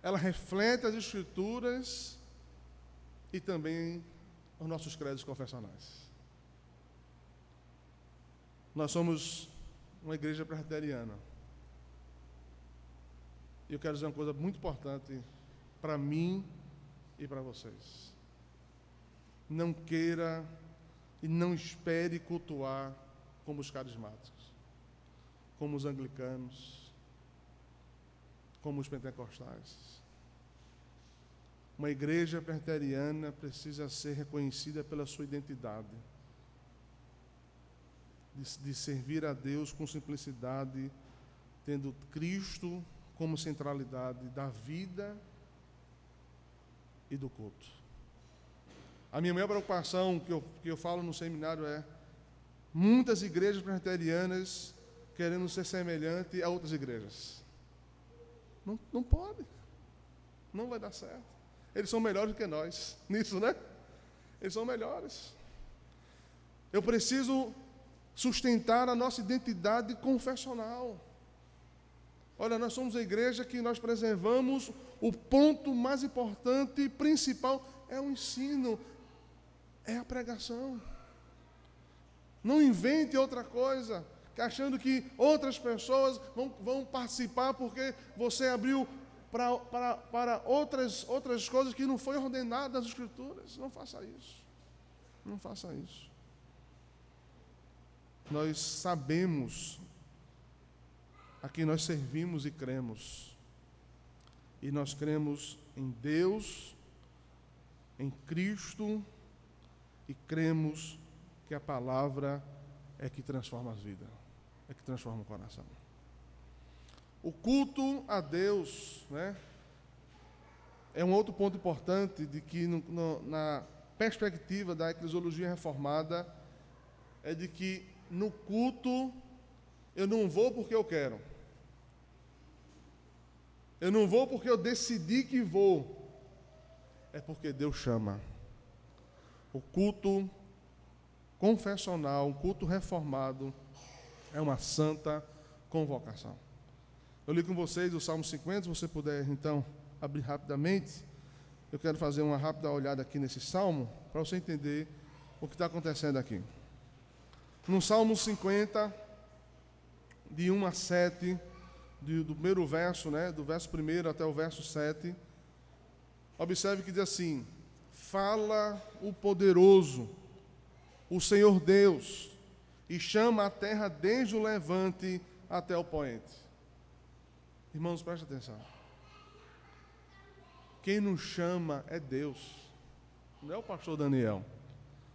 ela reflete as Escrituras e também os nossos credos confessionais. Nós somos uma igreja presbiteriana. E eu quero dizer uma coisa muito importante para mim e para vocês. Não queira e não espere cultuar como os carismáticos, como os anglicanos, como os pentecostais. Uma igreja presbiteriana precisa ser reconhecida pela sua identidade, de servir a Deus com simplicidade, tendo Cristo como centralidade da vida e do culto. A minha maior preocupação, que eu falo no seminário, é muitas igrejas presbiterianas querendo ser semelhante a outras igrejas. Não pode. Não vai dar certo. Eles são melhores do que nós nisso, né? Eles são melhores. Eu preciso sustentar a nossa identidade confessional. Olha, nós somos a igreja que nós preservamos o ponto mais importante e principal, é o ensino, é a pregação. Não invente outra coisa, achando que outras pessoas vão participar porque você abriu para outras coisas que não foi ordenado nas Escrituras. Não faça isso. Não faça isso. Nós sabemos a quem nós servimos e cremos. E nós cremos em Deus, em Cristo, e cremos que a palavra é que transforma a vida, é que transforma o coração. O culto a Deus, né, é um outro ponto importante de que na perspectiva da eclesiologia reformada, é de que no culto eu não vou porque eu quero. Eu não vou porque eu decidi que vou. É porque Deus chama. O culto confessional, o culto reformado, é uma santa convocação. Eu li com vocês o Salmo 50, se você puder, então, abrir rapidamente. Eu quero fazer uma rápida olhada aqui nesse Salmo, para você entender o que está acontecendo aqui. No Salmo 50, de 1 a 7, do primeiro verso, né, do verso 1 até o verso 7, observe que diz assim: fala o poderoso, o Senhor Deus, e chama a terra desde o levante até o poente. Irmãos, preste atenção. Quem nos chama é Deus. Não é o pastor Daniel,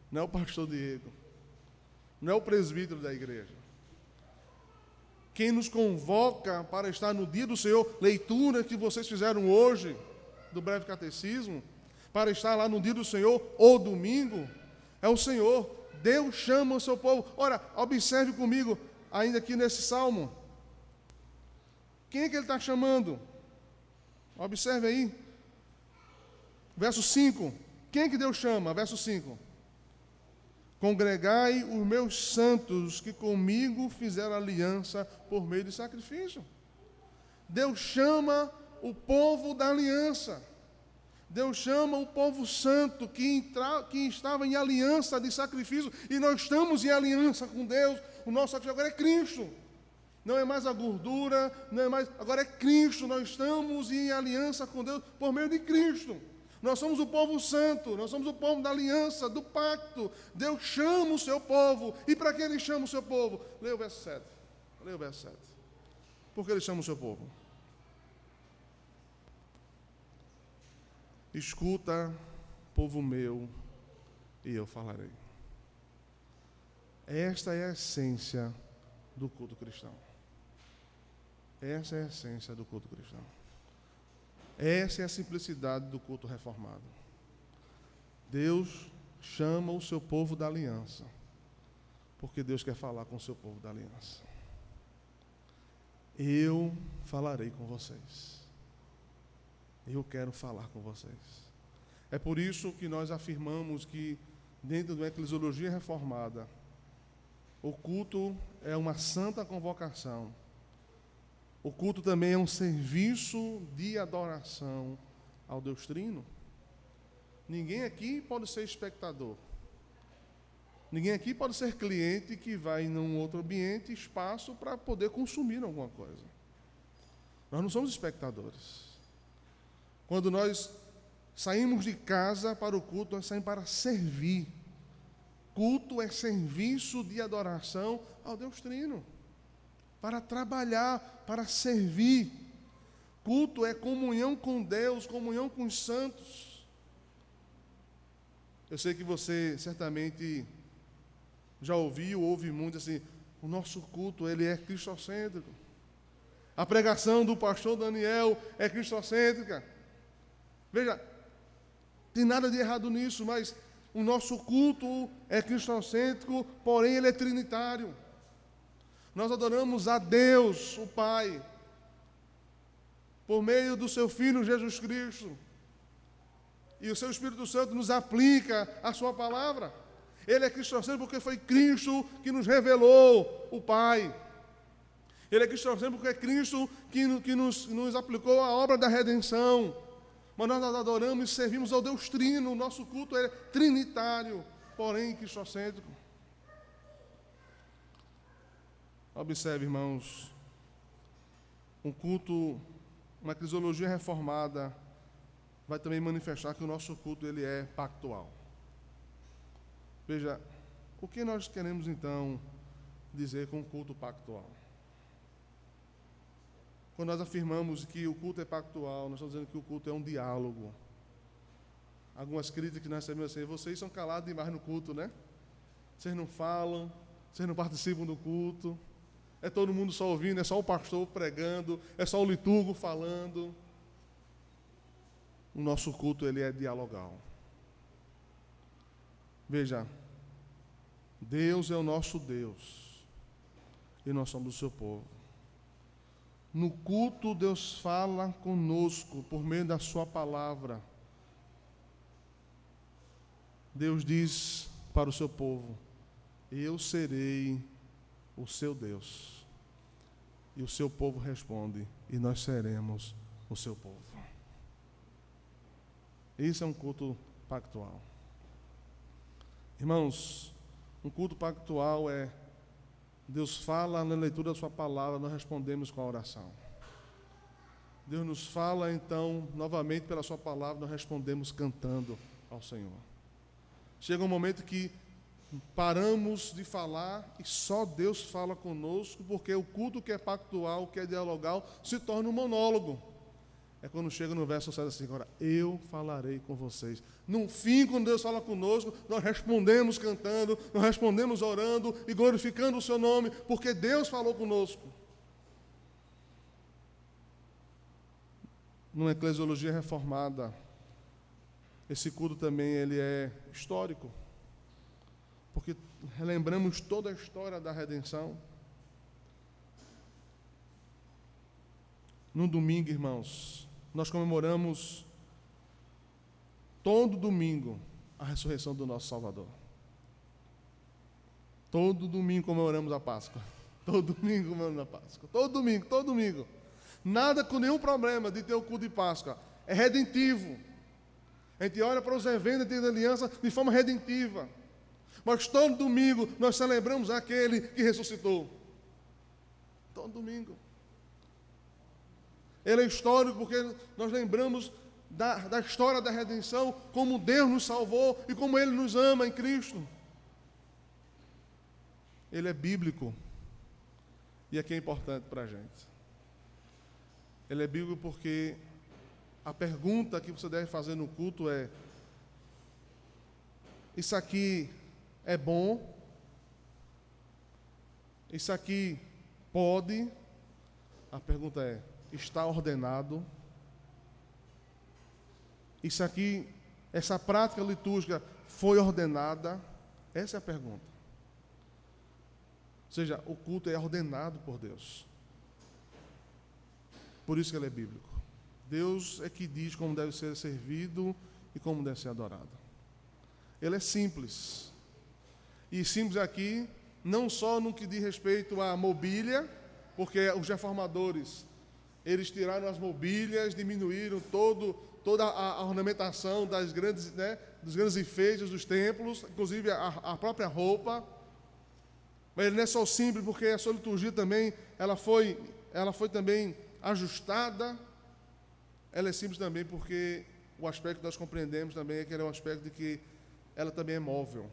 não é o pastor Diego, não é o presbítero da igreja. Quem nos convoca para estar no dia do Senhor, leitura que vocês fizeram hoje, do breve catecismo, para estar lá no dia do Senhor, ou domingo, é o Senhor. Deus chama o seu povo. Ora, observe comigo, ainda aqui nesse salmo, quem é que ele está chamando? Observe aí, verso 5, quem é que Deus chama? Verso 5, congregai os meus santos que comigo fizeram aliança por meio de sacrifício. Deus chama o povo da aliança. Deus chama o povo santo que estava em aliança de sacrifício, e nós estamos em aliança com Deus. O nosso sacrifício agora é Cristo. Não é mais a gordura, não é mais, agora é Cristo. Nós estamos em aliança com Deus por meio de Cristo. Nós somos o povo santo, nós somos o povo da aliança, do pacto. Deus chama o seu povo. E para que Ele chama o seu povo? Leia o verso 7. Leia o verso 7. Por que Ele chama o seu povo? Escuta, povo meu, e eu falarei. Esta é a essência do culto cristão. Essa é a essência do culto cristão. Essa é a simplicidade do culto reformado. Deus chama o seu povo da aliança, porque Deus quer falar com o seu povo da aliança. Eu falarei com vocês. Eu quero falar com vocês. É por isso que nós afirmamos que, dentro da eclesiologia reformada, o culto é uma santa convocação. O culto também é um serviço de adoração ao Deus Trino. Ninguém aqui pode ser espectador. Ninguém aqui pode ser cliente que vai em um outro ambiente, espaço, para poder consumir alguma coisa. Nós não somos espectadores. Quando nós saímos de casa para o culto, nós saímos para servir. Culto é serviço de adoração ao Deus Trino. Para trabalhar, para servir. Culto é comunhão com Deus, comunhão com os santos. Eu sei que você certamente já ouviu, ouve muito assim, o nosso culto, ele é cristocêntrico. A pregação do pastor Daniel é cristocêntrica. Veja, tem nada de errado nisso, mas o nosso culto é cristocêntrico, porém ele é trinitário. Nós adoramos a Deus, o Pai, por meio do seu Filho Jesus Cristo. E o seu Espírito Santo nos aplica a sua palavra. Ele é cristocêntrico porque foi Cristo que nos revelou o Pai. Ele é cristocêntrico porque é Cristo que nos aplicou a obra da redenção. Mas nós adoramos e servimos ao Deus Trino. O nosso culto é trinitário, porém cristocêntrico. Observe, irmãos, um culto, uma eclesiologia reformada vai também manifestar que o nosso culto ele é pactual. Veja, o que nós queremos então dizer com o culto pactual? Quando nós afirmamos que o culto é pactual, nós estamos dizendo que o culto é um diálogo. Algumas críticas que nós recebemos assim, vocês são calados demais no culto, né? Vocês não falam, vocês não participam do culto. É todo mundo só ouvindo, é só o pastor pregando, é só o liturgo falando. O nosso culto ele é dialogal. Veja, Deus é o nosso Deus e nós somos o seu povo. No culto Deus fala conosco por meio da sua palavra. Deus diz para o seu povo, eu serei o seu Deus. E o seu povo responde, e nós seremos o seu povo. Isso é um culto pactual. Irmãos, um culto pactual é Deus fala na leitura da sua palavra, nós respondemos com a oração. Deus nos fala, então, novamente pela sua palavra, nós respondemos cantando ao Senhor. Chega um momento que paramos de falar e só Deus fala conosco, porque o culto que é pactual, que é dialogal, se torna um monólogo. É quando chega no verso 7 assim, agora, eu falarei com vocês. No fim, quando Deus fala conosco, nós respondemos cantando, nós respondemos orando e glorificando o seu nome, porque Deus falou conosco. Numa eclesiologia reformada, esse culto também ele é histórico, porque relembramos toda a história da redenção. No domingo, irmãos, nós comemoramos todo domingo a ressurreição do nosso Salvador. Todo domingo comemoramos a Páscoa. Todo domingo comemoramos a Páscoa. Todo domingo. Nada com nenhum problema de ter o culto de Páscoa. É redentivo. A gente olha para os eventos da aliança de forma redentiva. Mas todo domingo nós celebramos aquele que ressuscitou. Todo domingo. Ele é histórico porque nós lembramos da história da redenção, como Deus nos salvou e como Ele nos ama em Cristo. Ele é bíblico. E aqui é importante para a gente. Ele é bíblico porque a pergunta que você deve fazer no culto é: isso aqui é bom? Isso aqui pode? A pergunta é: está ordenado? Isso aqui, essa prática litúrgica foi ordenada? Essa é a pergunta. Ou seja, o culto é ordenado por Deus. Por isso que ele é bíblico. Deus é que diz como deve ser servido e como deve ser adorado. Ele é simples. E simples aqui, não só no que diz respeito à mobília, porque os reformadores, eles tiraram as mobílias, diminuíram toda a ornamentação das grandes, dos grandes enfeites dos templos, inclusive a própria roupa. Mas ele não é só simples, porque a sua liturgia também, ela foi também ajustada. Ela é simples também porque o aspecto que nós compreendemos também é que ela é um aspecto de que ela também é móvel.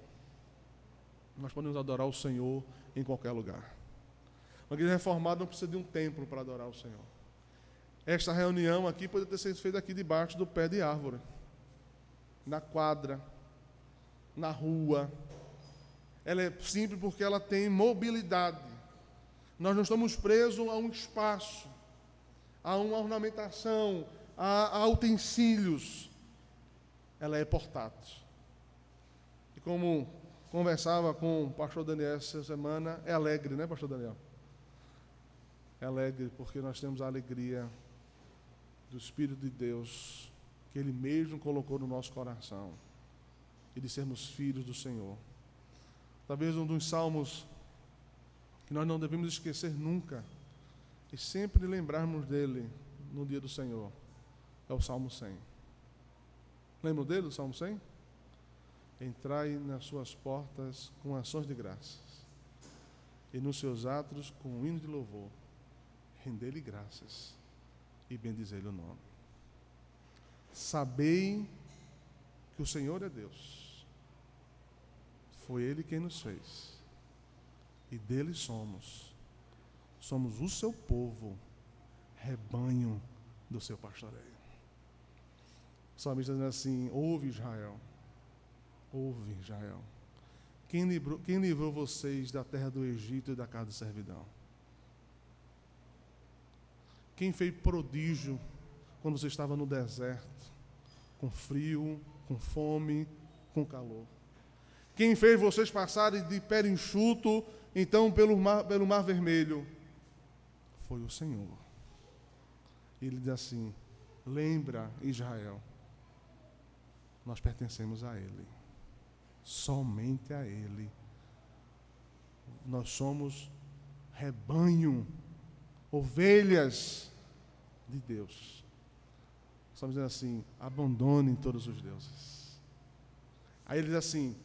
Nós podemos adorar o Senhor em qualquer lugar. Uma igreja reformada não precisa de um templo para adorar o Senhor. Esta reunião aqui poderia ter sido feita aqui debaixo do pé de árvore, na quadra, na rua. Ela é simples porque ela tem mobilidade. Nós não estamos presos a um espaço, a uma ornamentação, a utensílios. Ela é portátil. E como conversava com o pastor Daniel essa semana, é alegre, né, pastor Daniel? É alegre porque nós temos a alegria do Espírito de Deus, que Ele mesmo colocou no nosso coração, e de sermos filhos do Senhor. Talvez um dos salmos que nós não devemos esquecer nunca, e sempre lembrarmos dele no dia do Senhor, é o Salmo 100. Lembram dele, o Salmo 100? Entrai nas suas portas com ações de graças, e nos seus átrios com um hino de louvor. Rendei-lhe graças e bendizei-lhe o nome. Sabei que o Senhor é Deus. Foi Ele quem nos fez. E dele somos. Somos o seu povo, rebanho do seu pastoreio. O salmista diz assim: ouve Israel. Ouve Israel. Quem livrou vocês da terra do Egito e da casa de servidão? Quem fez prodígio quando você estava no deserto, com frio, com fome, com calor? Quem fez vocês passarem de pé enxuto, então, pelo mar vermelho? Foi o Senhor. Ele diz assim: lembra, Israel, nós pertencemos a Ele, somente a Ele. Nós somos rebanho, ovelhas de Deus. Estamos dizendo assim: abandonem todos os deuses. Aí ele diz assim: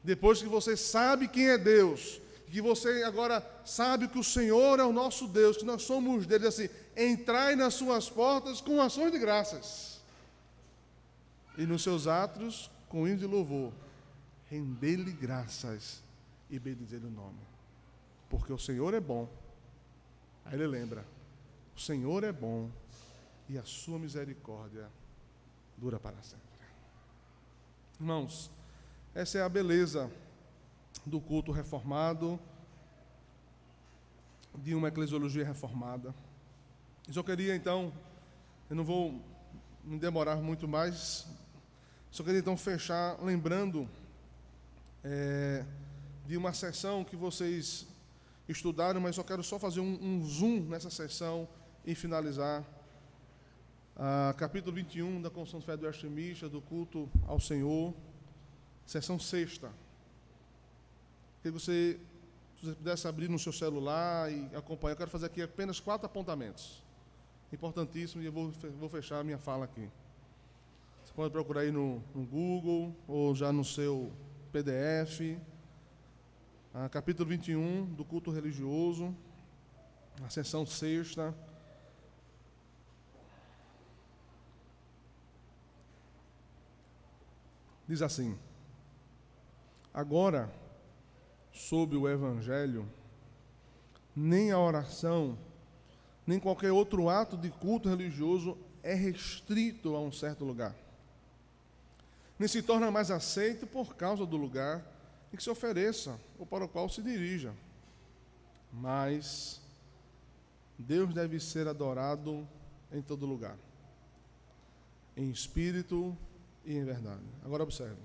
depois que você sabe quem é Deus, que você agora sabe que o Senhor é o nosso Deus, que nós somos dele, assim: entrai nas suas portas com ações de graças, e nos seus átrios com hino de louvor. Rendei-lhe graças e bendizei-lhe o nome, porque o Senhor é bom. Aí ele lembra: o Senhor é bom e a sua misericórdia dura para sempre. Irmãos, essa é a beleza do culto reformado, de uma eclesiologia reformada. Eu queria então, eu não vou me demorar muito mais, só queria então fechar lembrando de uma sessão que vocês estudaram, mas só quero fazer um zoom nessa sessão e finalizar. Capítulo 21 da Confissão de Fé do Extremista, do culto ao Senhor, sessão sexta. Que se você pudesse abrir no seu celular e acompanhar. Eu quero fazer aqui apenas 4 apontamentos. Importantíssimo, e eu vou fechar a minha fala aqui. Você pode procurar aí no Google ou já no seu PDF. Capítulo 21 do culto religioso, a sessão sexta. diz assim: agora, sob o Evangelho, nem a oração, nem qualquer outro ato de culto religioso é restrito a um certo lugar, nem se torna mais aceito por causa do lugar em que se ofereça ou para o qual se dirija. Mas Deus deve ser adorado em todo lugar, em espírito e em verdade. Agora observe: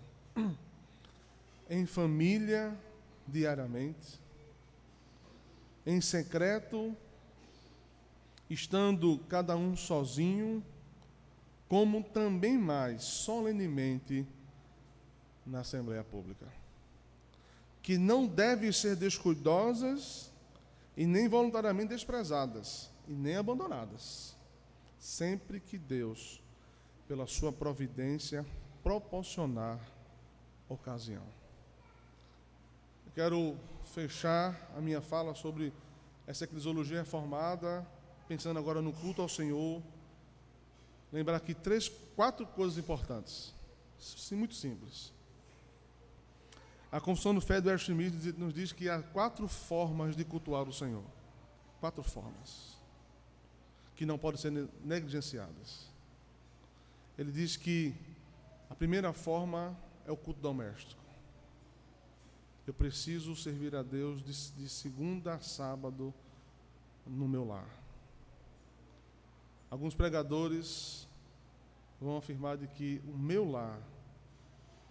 em família, diariamente, em secreto, estando cada um sozinho, como também mais solenemente na Assembleia Pública, que não devem ser descuidosas e nem voluntariamente desprezadas e nem abandonadas, sempre que Deus, pela sua providência, proporcionar ocasião. Eu quero fechar a minha fala sobre essa eclesiologia reformada, pensando agora no culto ao Senhor. Lembrar aqui 4 coisas importantes, muito simples. A Confissão de Fé do Erwin Schmidt nos diz que há 4 formas de cultuar o Senhor. 4 formas que não podem ser negligenciadas. Ele diz que a primeira forma é o culto doméstico. Eu preciso servir a Deus de segunda a sábado no meu lar. Alguns pregadores vão afirmar de que o meu lar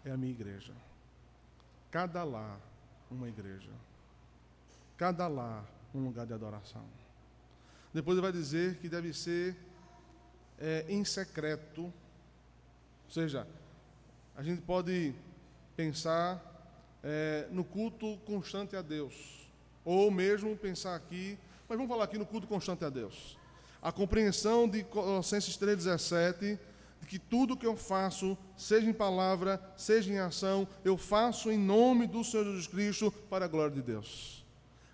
é a minha igreja. Cada lar, uma igreja. Cada lar, um lugar de adoração. Depois ele vai dizer que deve ser em secreto. Ou seja, a gente pode pensar no culto constante a Deus. Ou mesmo pensar aqui, mas vamos falar aqui no culto constante a Deus. A compreensão de Colossenses 3,17, de que tudo que eu faço, seja em palavra, seja em ação, eu faço em nome do Senhor Jesus Cristo para a glória de Deus.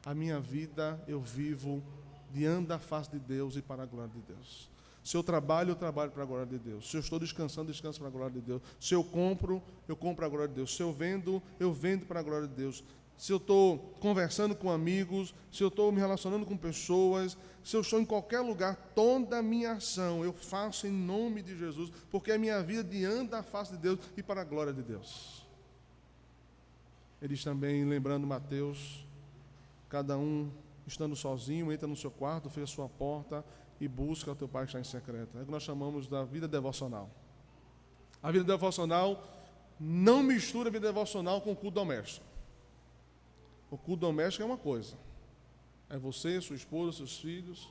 A minha vida eu vivo diante da face de Deus e para a glória de Deus. Se eu trabalho para a glória de Deus. Se eu estou descansando, descanso para a glória de Deus. Se eu compro para a glória de Deus. Se eu vendo para a glória de Deus. Se eu estou conversando com amigos, se eu estou me relacionando com pessoas, se eu estou em qualquer lugar, toda a minha ação eu faço em nome de Jesus, porque é a minha vida diante da face de Deus e para a glória de Deus. Ele diz também, lembrando Mateus, cada um estando sozinho, entra no seu quarto, fecha a sua porta e busca o teu Pai que está em secreto. É o que nós chamamos da vida devocional. A vida devocional não mistura a vida devocional com o culto doméstico. O culto doméstico é uma coisa. É você, sua esposa, seus filhos.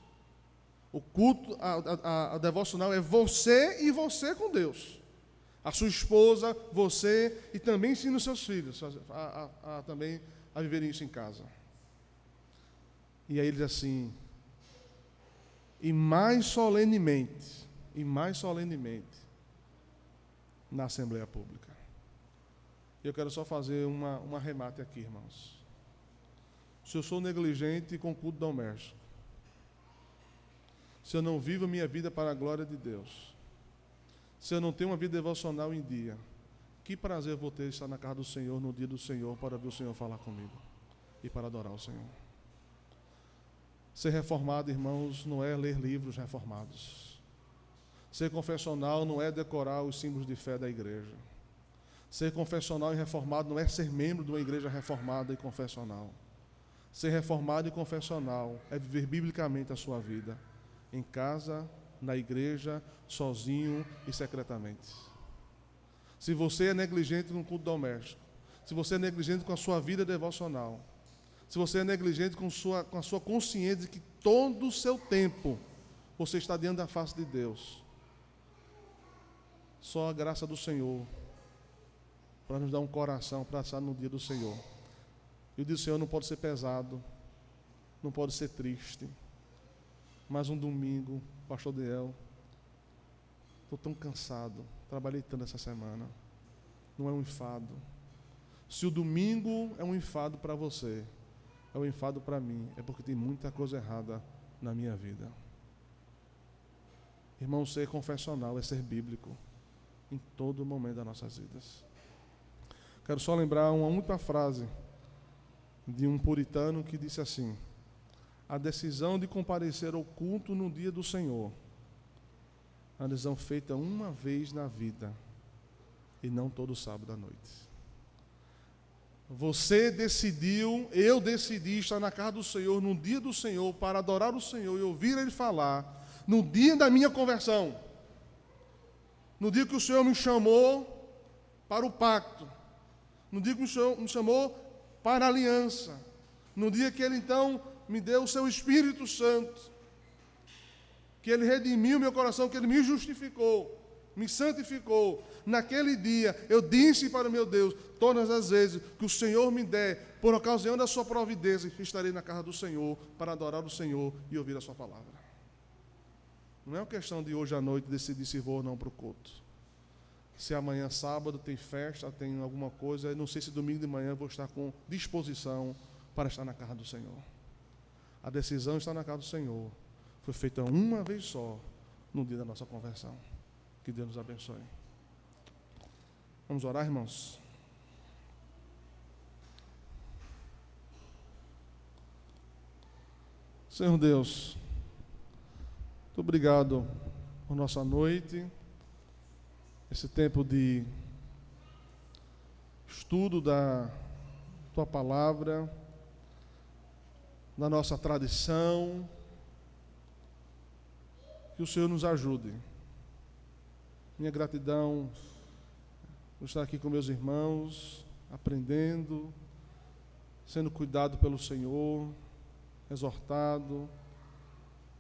O culto, a devocional é você e você com Deus. A sua esposa, você e também ensina os seus filhos também a viverem isso em casa. E aí ele diz assim: e mais solenemente, na Assembleia Pública. Eu quero só fazer um arremate aqui, irmãos. Se eu sou negligente com o culto doméstico, se eu não vivo a minha vida para a glória de Deus, se eu não tenho uma vida devocional em dia, que prazer eu vou ter de estar na casa do Senhor, no dia do Senhor, para ver o Senhor falar comigo e para adorar o Senhor. Ser reformado, irmãos, não é ler livros reformados. Ser confessional não é decorar os símbolos de fé da igreja. Ser confessional e reformado não é ser membro de uma igreja reformada e confessional. Ser reformado e confessional é viver biblicamente a sua vida, em casa, na igreja, sozinho e secretamente. Se você é negligente no culto doméstico, se você é negligente com a sua vida devocional, se você é negligente com a sua consciência de que todo o seu tempo você está diante da face de Deus, só a graça do Senhor para nos dar um coração para estar no dia do Senhor. E o dia do Senhor não pode ser pesado, não pode ser triste. Mais um domingo, pastor Daniel, estou tão cansado, trabalhei tanto essa semana. Não é um enfado. Se o domingo é um enfado para você, é um enfado para mim, é porque tem muita coisa errada na minha vida. Irmão, ser confessional é ser bíblico em todo momento das nossas vidas. Quero só lembrar uma única frase de um puritano que disse assim: a decisão de comparecer ao culto no dia do Senhor, a decisão feita uma vez na vida e não todo sábado à noite. Você decidiu, eu decidi estar na casa do Senhor, no dia do Senhor, para adorar o Senhor e ouvir Ele falar, no dia da minha conversão, no dia que o Senhor me chamou para o pacto, no dia que o Senhor me chamou para a aliança, no dia que Ele então me deu o seu Espírito Santo, que Ele redimiu meu coração, que Ele me justificou, me santificou. Naquele dia eu disse para o meu Deus: todas as vezes que o Senhor me der, por ocasião da sua providência, estarei na casa do Senhor para adorar o Senhor e ouvir a sua palavra. Não é uma questão de hoje à noite decidir se vou ou não para o culto. Se amanhã sábado tem festa, tem alguma coisa, eu não sei se domingo de manhã eu vou estar com disposição para estar na casa do Senhor. A decisão está na casa do Senhor. Foi feita uma vez só no dia da nossa conversão. Que Deus nos abençoe. Vamos orar, irmãos? Senhor Deus, muito obrigado por nossa noite, esse tempo de estudo da Tua Palavra, da nossa tradição. Que o Senhor nos ajude. Minha gratidão por estar aqui com meus irmãos, aprendendo, sendo cuidado pelo Senhor, exortado,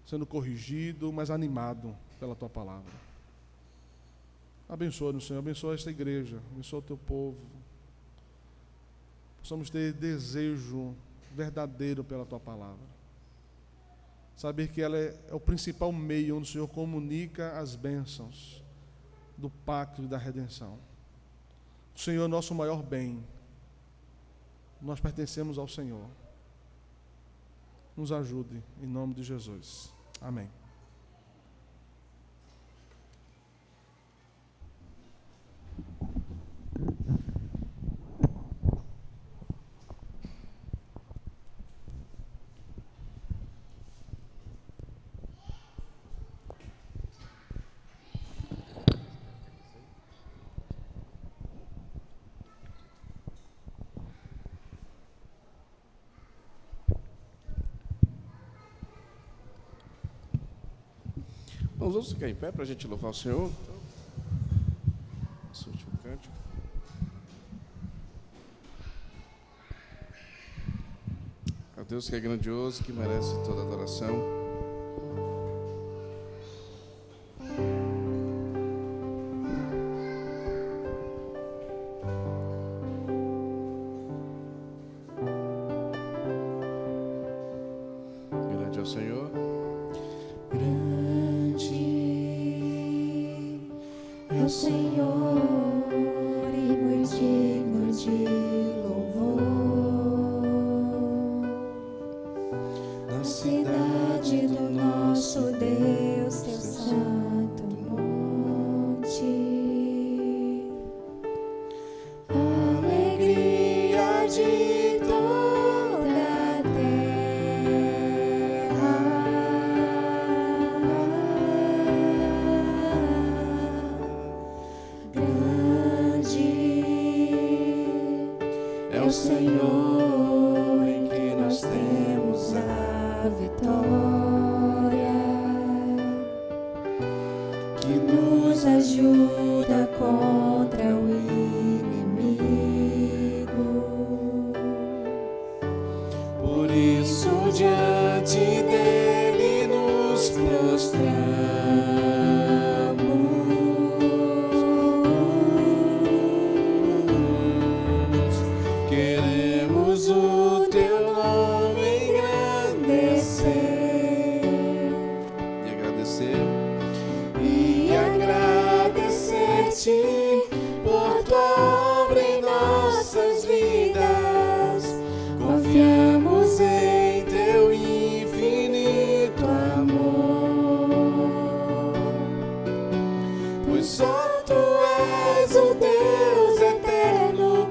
sendo corrigido, mas animado pela Tua Palavra. Abençoa-nos, Senhor, abençoa esta igreja, abençoa o Teu povo. Possamos ter desejo verdadeiro pela Tua Palavra. Saber que ela é o principal meio onde o Senhor comunica as bênçãos do pacto e da redenção. O Senhor é o nosso maior bem. Nós pertencemos ao Senhor. Nos ajude, em nome de Jesus. Amém. Vamos ficar em pé para a gente louvar o Senhor. Esse último cântico. A Deus que é grandioso, que merece toda adoração. Grande é o Senhor. É o Senhor e muito digno de louvor. Na cidade do nosso Deus, teu santo monte, alegria de toda a é o Senhor em que nós temos a vitória, que nos ajuda contra o inimigo. Por isso diante dele nos prostramos. Queremos o teu nome engrandecer e agradecer-te por tua obra em nossas vidas. Confiamos em teu infinito amor, pois só tu és o Deus eterno,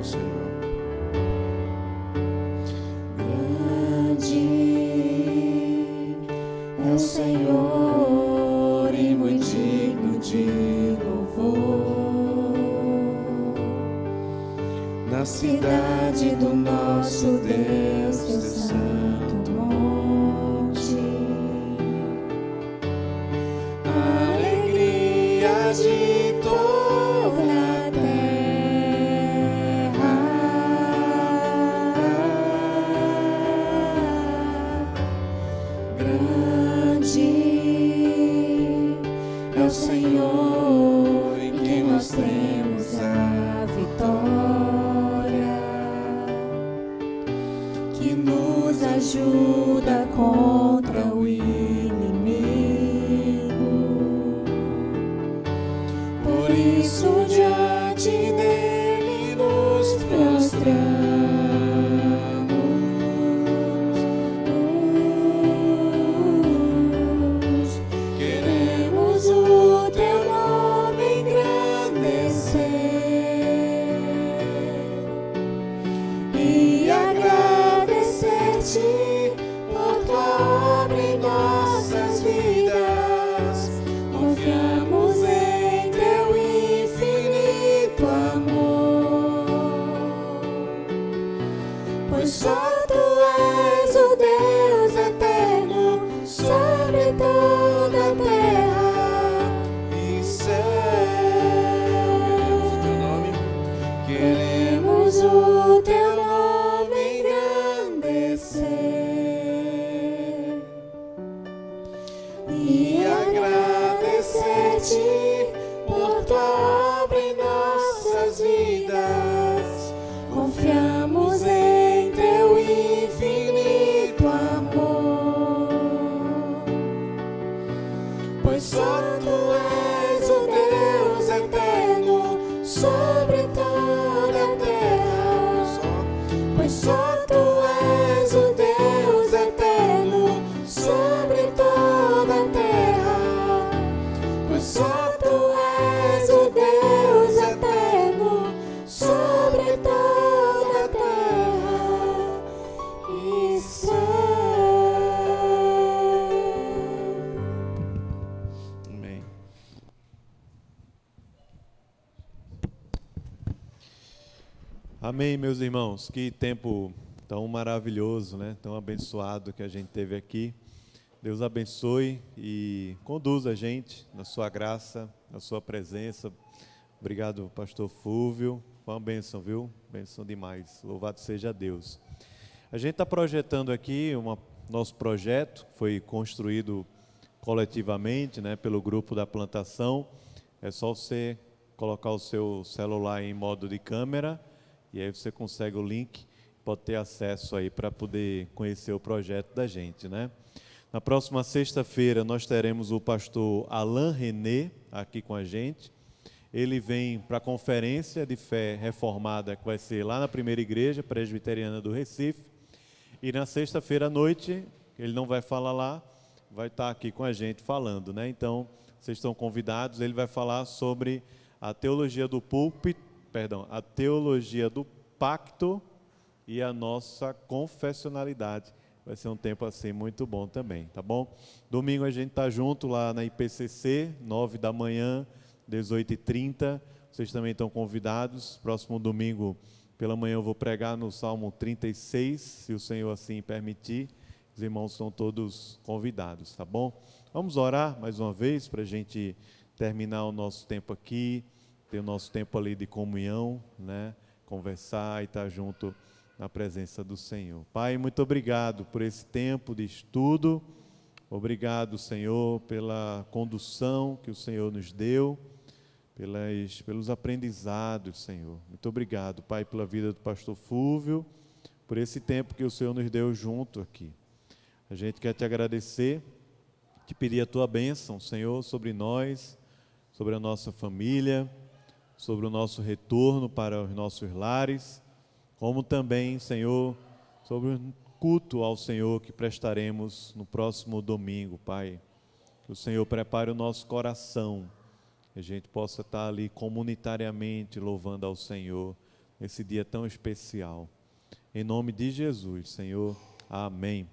Senhor. É o Senhor e muito digno de louvor. Na cidade do nosso Deus, teu santo monte, a alegria de toda a terra. É o Senhor em quem nós temos a vitória, que nos ajuda contra o inimigo. Por isso diante dele nos prostramos. Por tua obra em nossas vidas, confiamos em teu infinito amor, pois só tu és o Deus eterno sobre toda a terra e céu. Queremos o teu nome engrandecer e agradecer-te por tua obra em nossas vidas. Confiamos em teu infinito amor, pois só tu és o Deus eterno sobre toda a terra. Pois só tu és o Deus eterno sobre toda a terra. Pois só tu és o Deus eterno sobre toda a terra e céu. Amém. Amém, meus irmãos. Que tempo tão maravilhoso, né? Tão abençoado que a gente teve aqui. Deus abençoe e conduza a gente na sua graça, na sua presença. Obrigado, pastor Fúvio. Foi uma bênção, viu? Bênção demais. Louvado seja Deus. A gente está projetando aqui nosso projeto, foi construído coletivamente, né, pelo grupo da plantação. É só você colocar o seu celular em modo de câmera e aí você consegue o link, pode ter acesso aí para poder conhecer o projeto da gente, né? Na próxima sexta-feira nós teremos o pastor Alain René aqui com a gente. Ele vem para a conferência de fé reformada que vai ser lá na primeira igreja presbiteriana do Recife. E na sexta-feira à noite, ele não vai falar lá, vai estar aqui com a gente falando, né? Então, vocês estão convidados, ele vai falar sobre a teologia do púlpito, a teologia do pacto e a nossa confessionalidade. Vai ser um tempo assim muito bom também, tá bom? Domingo a gente está junto lá na IPCC, 9 da manhã, 18h30. Vocês também estão convidados. Próximo domingo, pela manhã, eu vou pregar no Salmo 36, se o Senhor assim permitir. Os irmãos são todos convidados, tá bom? Vamos orar mais uma vez para a gente terminar o nosso tempo aqui, ter o nosso tempo ali de comunhão, né? Conversar e estar junto na presença do Senhor. Pai, muito obrigado por esse tempo de estudo. Obrigado, Senhor, pela condução que o Senhor nos deu, pelos aprendizados, Senhor. Muito obrigado, Pai, pela vida do pastor Fúvio, por esse tempo que o Senhor nos deu junto aqui. A gente quer te agradecer, te pedir a tua bênção, Senhor, sobre nós, sobre a nossa família, sobre o nosso retorno para os nossos lares, como também, Senhor, sobre o culto ao Senhor que prestaremos no próximo domingo, Pai. Que o Senhor prepare o nosso coração, que a gente possa estar ali comunitariamente louvando ao Senhor, esse dia tão especial. Em nome de Jesus, Senhor. Amém.